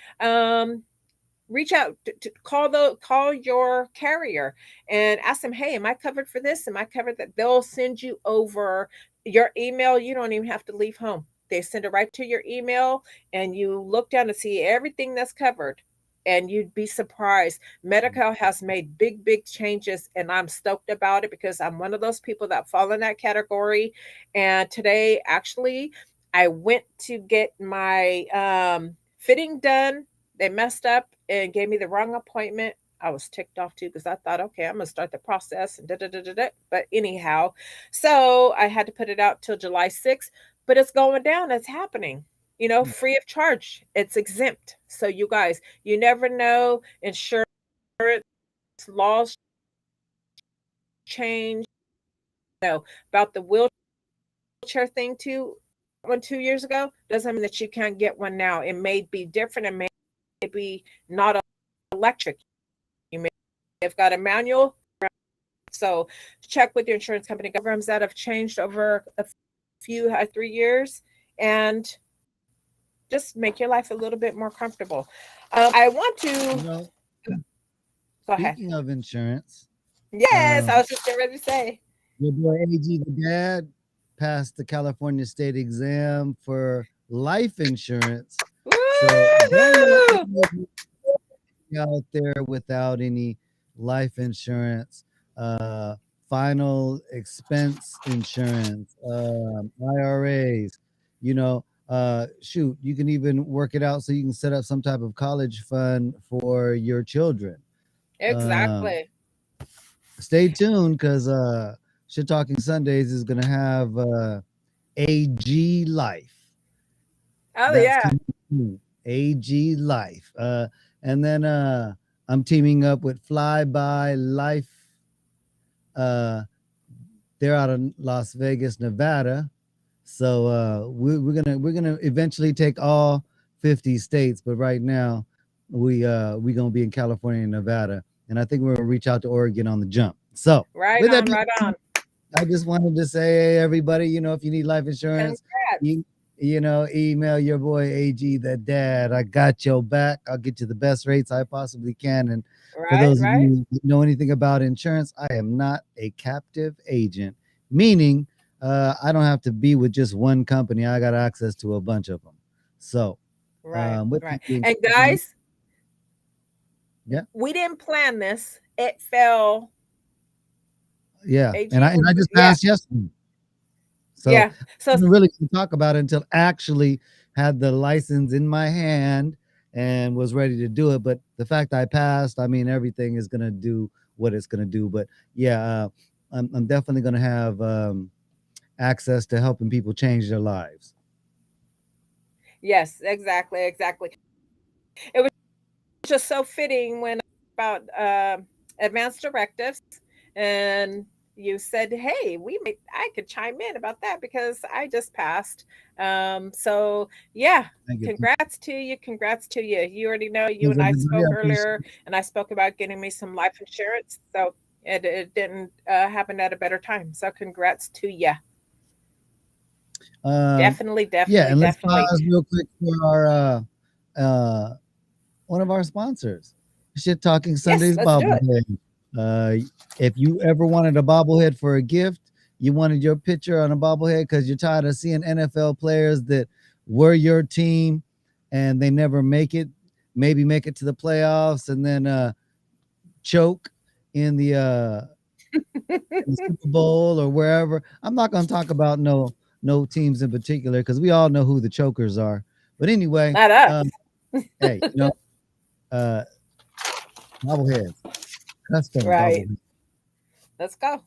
reach out to call your carrier and ask them, hey, am I covered for this, am I covered that? They'll send you over your email. You don't even have to leave home. They send it right to your email, and you look down and see everything that's covered, and you'd be surprised. Medical has made big changes, and I'm stoked about it because I'm one of those people that fall in that category. And today, actually, I went to get my fitting done. They messed up and gave me the wrong appointment. I was ticked off too because I thought, okay, I'm gonna start the process and da da da da da. But anyhow, so I had to put it out till July 6th. But it's going down. It's happening. Free of charge. It's exempt. So you guys, you never know. Insurance laws change. About the wheelchair thing too. One 2 years ago doesn't mean that you can't get one now. It may be different. It may be not electric. You may have got a manual. So check with your insurance company. Programs that have changed over a few 3 years, and just make your life a little bit more comfortable. I want You to know, go ahead. speaking of insurance, Yes, I um, was just getting ready to say. your boy AG the dad passed the California state exam for life insurance. So don't let Woo! anybody out there without any life insurance, uh, final expense insurance, IRAs. Shoot, you can even work it out so you can set up some type of college fund for your children. Um, Exactly. Stay tuned because Shit Talking Sundays is gonna have AG Life. Oh That's yeah. coming soon. AG Life. And then I'm teaming up with Flyby Life. Uh, they're out of Las Vegas, Nevada. So we're gonna eventually take all 50 states, but right now we gonna be in California and Nevada, and I think we're gonna reach out to Oregon on the jump. So Right with that on, being right on. I just wanted to say, hey, everybody, if you need life insurance, Congrats. you, email your boy AG the dad. I got your back. I'll get you the best rates I possibly can. And for Right, those of right. you who know anything about insurance, I am not a captive agent, meaning I don't have to be with just one company. I got access to a bunch of them. So, Right, with right. that being And said, guys, yeah, we didn't plan this. It fell. yeah, and AG I and was I just yeah, passed yesterday. So yeah. So I didn't really talk about it until actually had the license in my hand and was ready to do it. But the fact I passed, I mean, everything is gonna do what it's gonna do. But yeah, I'm definitely gonna have access to helping people change their lives. yes, exactly, exactly. It was just so fitting when about advanced directives, and you said, "Hey, we might I could chime in about that because I just passed." So yeah, Thank you. congrats to you. Congrats to you. You already know. You Thanks, and I everybody. spoke I appreciate earlier, it. and I spoke about getting me some life insurance. So it didn't happen at a better time. So congrats to you. Um, Definitely, yeah, definitely, and let's definitely. pause real quick for our one of our sponsors, Shit Talking Yes, Sundays let's do it. bobblehead. If you ever wanted a bobblehead for a gift, you wanted your picture on a bobblehead because you're tired of seeing NFL players that were your team and they never make it, maybe make it to the playoffs and then choke in the Super Bowl or wherever. I'm not going to talk about no teams in particular because we all know who the chokers are. But anyway, Not us. hey, uh, bobbleheads, custom Right. bobbleheads. Let's go.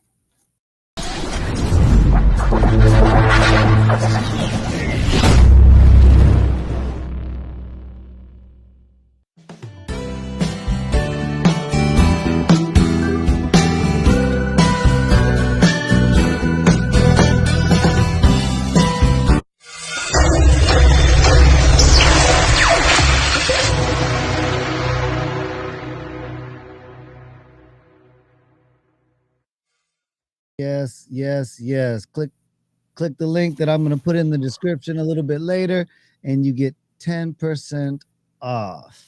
Yes, yes, yes. Click the link that I'm going to put in the description a little bit later, and you get 10% off.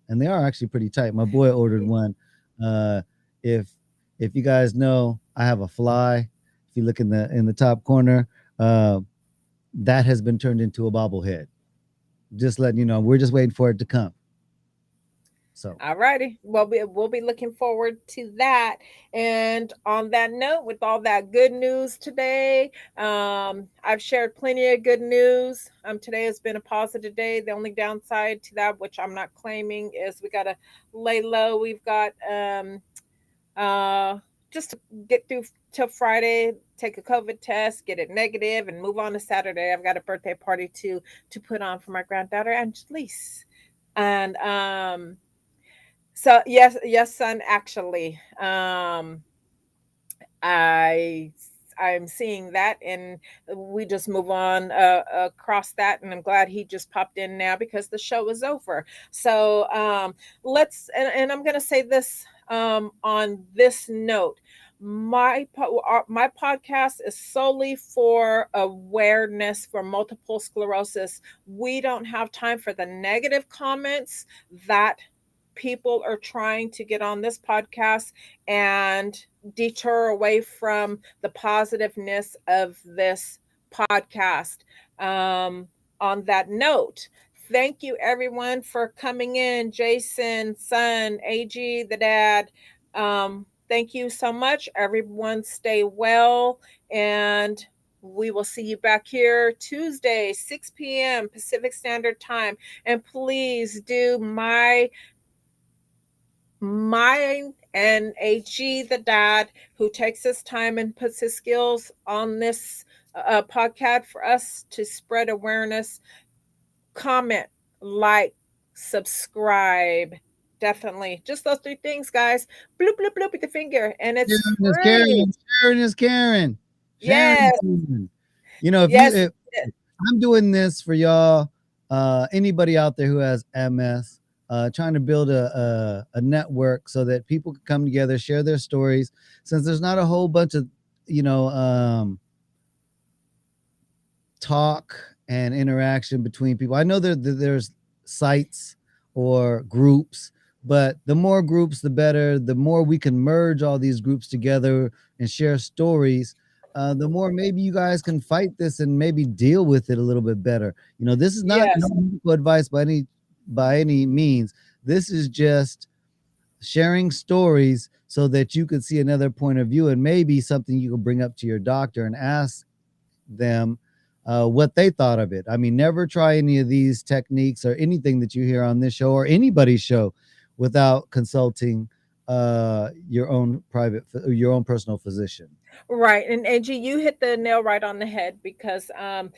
And they are actually pretty tight. My boy ordered one. Uh, if if you guys know, I have a fly. If you look in the top corner, uh, that has been turned into a bobblehead. Just letting you know, we're just waiting for it to come. So All righty. Well, we'll be looking forward to that. And on that note, with all that good news today, I've shared plenty of good news. Today has been a positive day. The only downside to that, which I'm not claiming, is we got to lay low. We've got uh, just to get through till Friday, take a COVID test, get it negative, and move on to Saturday. I've got a birthday party to put on for my granddaughter Angelique. And so yes, son. Actually, I I'm seeing that, and we just move on across that. And I'm glad he just popped in now because the show is over. So and I'm gonna say this on this note. My podcast is solely for awareness for multiple sclerosis. We don't have time for the negative comments that people are trying to get on this podcast and deter away from the positiveness of this podcast. Um, on that note, thank you everyone for coming in. Jason, son, AG, the dad. Thank you so much. Everyone stay well, and we will see you back here Tuesday, 6 p.m. Pacific Standard Time. And please do mine and AG, the dad, who takes his time and puts his skills on this podcast for us to spread awareness. Comment, like, subscribe. Definitely. Just those three things, guys. Bloop, bloop, bloop with the finger. And it's Sharon is free. Karen. Sharon is Karen. Sharon is Yes. Karen. If you Yes. if I'm doing this for y'all, anybody out there who has MS, trying to build a network so that people can come together, share their stories. Since there's not a whole bunch of, you know, talk and interaction between people. I know there's sites or groups, but the more groups, the better. The more we can merge all these groups together and share stories, the more maybe you guys can fight this and maybe deal with it a little bit better. This is not no Yes. medical advice by any means. This is just sharing stories so that you could see another point of view and maybe something you could bring up to your doctor and ask them what they thought of it. I mean, never try any of these techniques or anything that you hear on this show or anybody's show without consulting your own personal physician. Right. And Angie, you hit the nail right on the head because and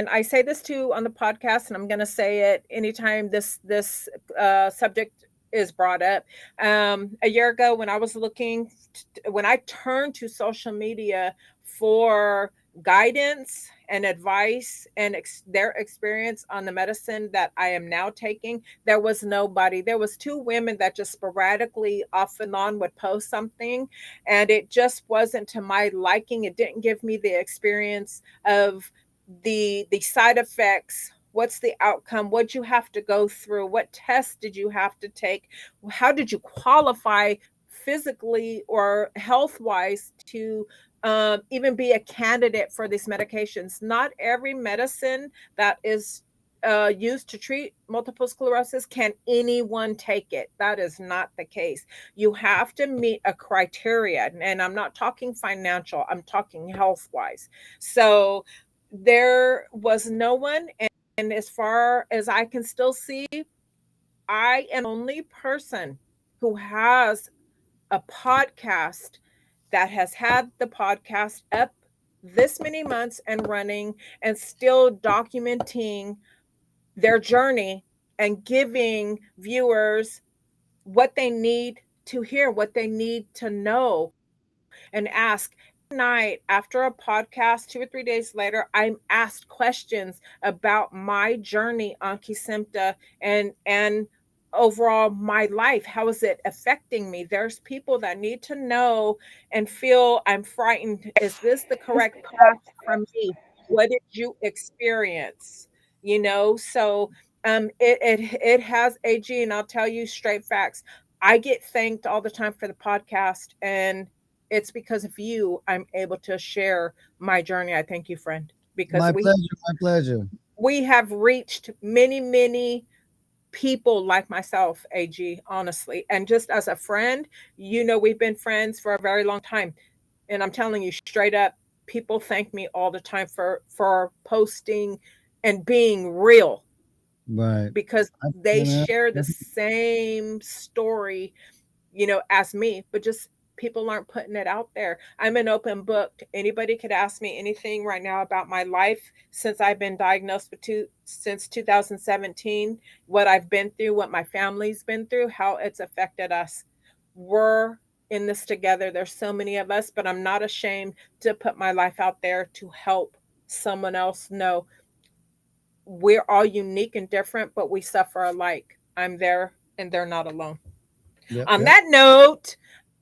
I say this too on the podcast, and I'm gonna say it anytime this subject is brought up. A year ago, when I was looking, when I turned to social media for guidance and advice and their experience on the medicine that I am now taking, there was nobody. There was two women that just sporadically off and on would post something, and it just wasn't to my liking. It didn't give me the experience of the side effects. What's the outcome? What you have to go through? What tests did you have to take? How did you qualify physically or health wise to even be a candidate for these medications? Not every medicine that is used to treat multiple sclerosis can anyone take it. That is not the case. You have to meet a criteria, and I'm not talking financial, I'm talking health wise. So there was no one, and as far as I can still see, I am the only person who has a podcast that has had the podcast up this many months and running and still documenting their journey and giving viewers what they need to hear, what they need to know, and ask. Night after a podcast, 2 or 3 days later, I'm asked questions about my journey on Kesimpta and overall my life. How is it affecting me? There's people that need to know and feel I'm frightened. Is this the correct path for me? What did you experience? So it has AG, and I'll tell you straight facts. I get thanked all the time for the podcast, and it's because of you I'm able to share my journey. I thank you, friend, because My pleasure. My pleasure. we have reached many people like myself, AG, honestly. And just as a friend, we've been friends for a very long time. And I'm telling you straight up, people thank me all the time for posting and being real, Right. because I, they you know, share the same story, as me, but just people aren't putting it out there. I'm an open book. Anybody could ask me anything right now about my life since I've been diagnosed with since 2017, what I've been through, what my family's been through, how it's affected us. We're in this together. There's so many of us, but I'm not ashamed to put my life out there to help someone else know we're all unique and different, but we suffer alike. I'm there and they're not alone. yep. On Yep. that note,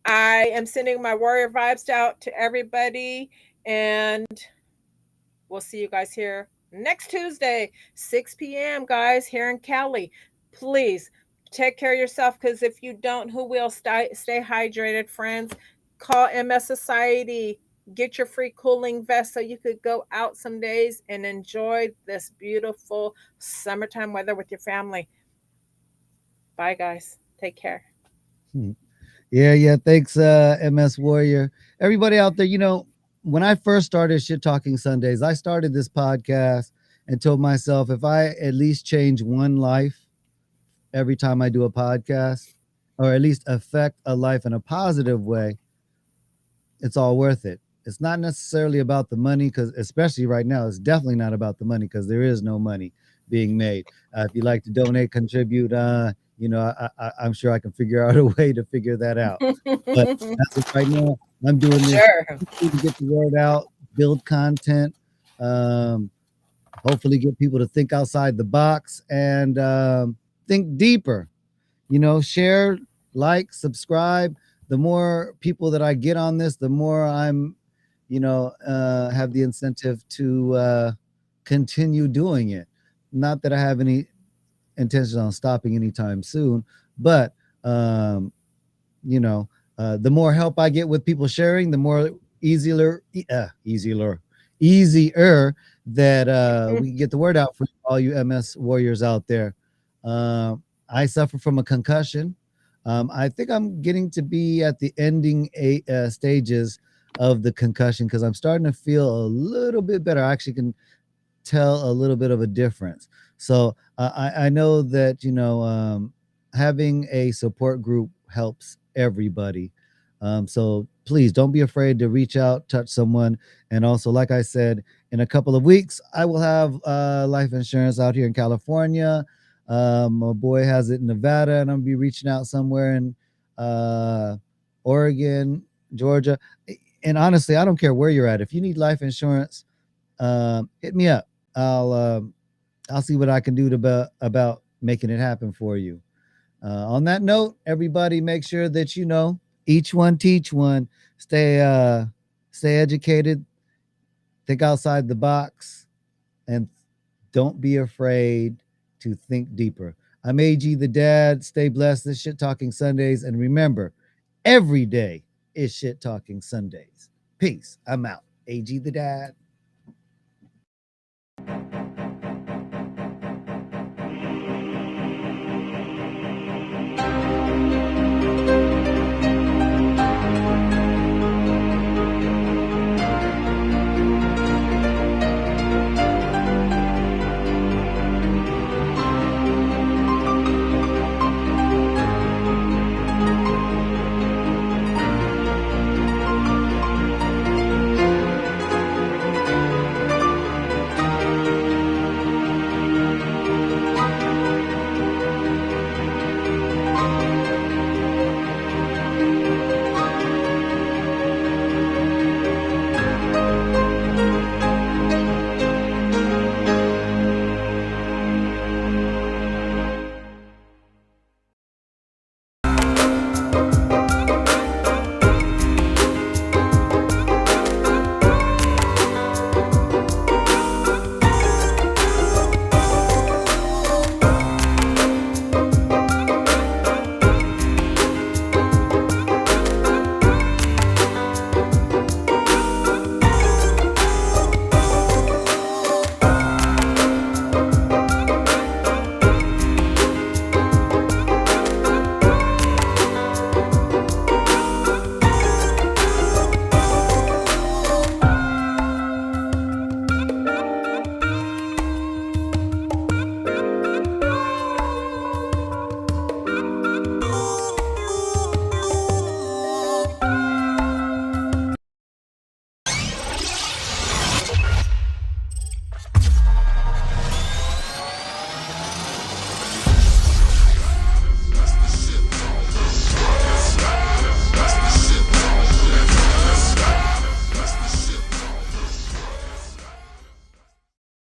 I am sending my warrior vibes out to everybody, and we'll see you guys here next Tuesday, 6 p.m., guys, here in Cali. Please take care of yourself, because if you don't, who will? Stay hydrated, friends. Call MS Society. Get your free cooling vest so you could go out some days and enjoy this beautiful summertime weather with your family. Bye, guys. Take care. Hmm. Yeah, yeah. Thanks, MS Warrior. Everybody out there, when I first started Shit Talking Sundays, I started this podcast and told myself if I at least change one life every time I do a podcast, or at least affect a life in a positive way, it's all worth it. It's not necessarily about the money, because especially right now, it's definitely not about the money, because there is no money being made. If you like to donate, contribute, I'm sure I can figure out a way to figure that out. But as of right now, I'm doing this Sure. to get the word out, build content, um, hopefully get people to think outside the box and think deeper. Share, like, subscribe. The more people that I get on this, the more I'm, have the incentive to continue doing it. Not that I have any intention on stopping anytime soon, but um, you know, the more help I get with people sharing, the more easier that we can get the word out for all you MS warriors out there. I suffer from a concussion. I think I'm getting to be at the ending stages of the concussion, because I'm starting to feel a little bit better. I actually can tell a little bit of a difference. So I know that having a support group helps everybody. So please don't be afraid to reach out, touch someone, and also, like I said, in a couple of weeks I will have life insurance out here in California. My boy has it in Nevada, and I'm gonna be reaching out somewhere in uh, Oregon, Georgia. And honestly, I don't care where you're at. If you need life insurance, hit me up. I'll see what I can do to about making it happen for you. On that note, everybody, make sure that you know each one teach one. Stay educated. Think outside the box, and don't be afraid to think deeper. I'm AG the Dad. Stay blessed. This shit talking Sundays, and remember, every day is shit talking Sundays. Peace. I'm out. AG the Dad.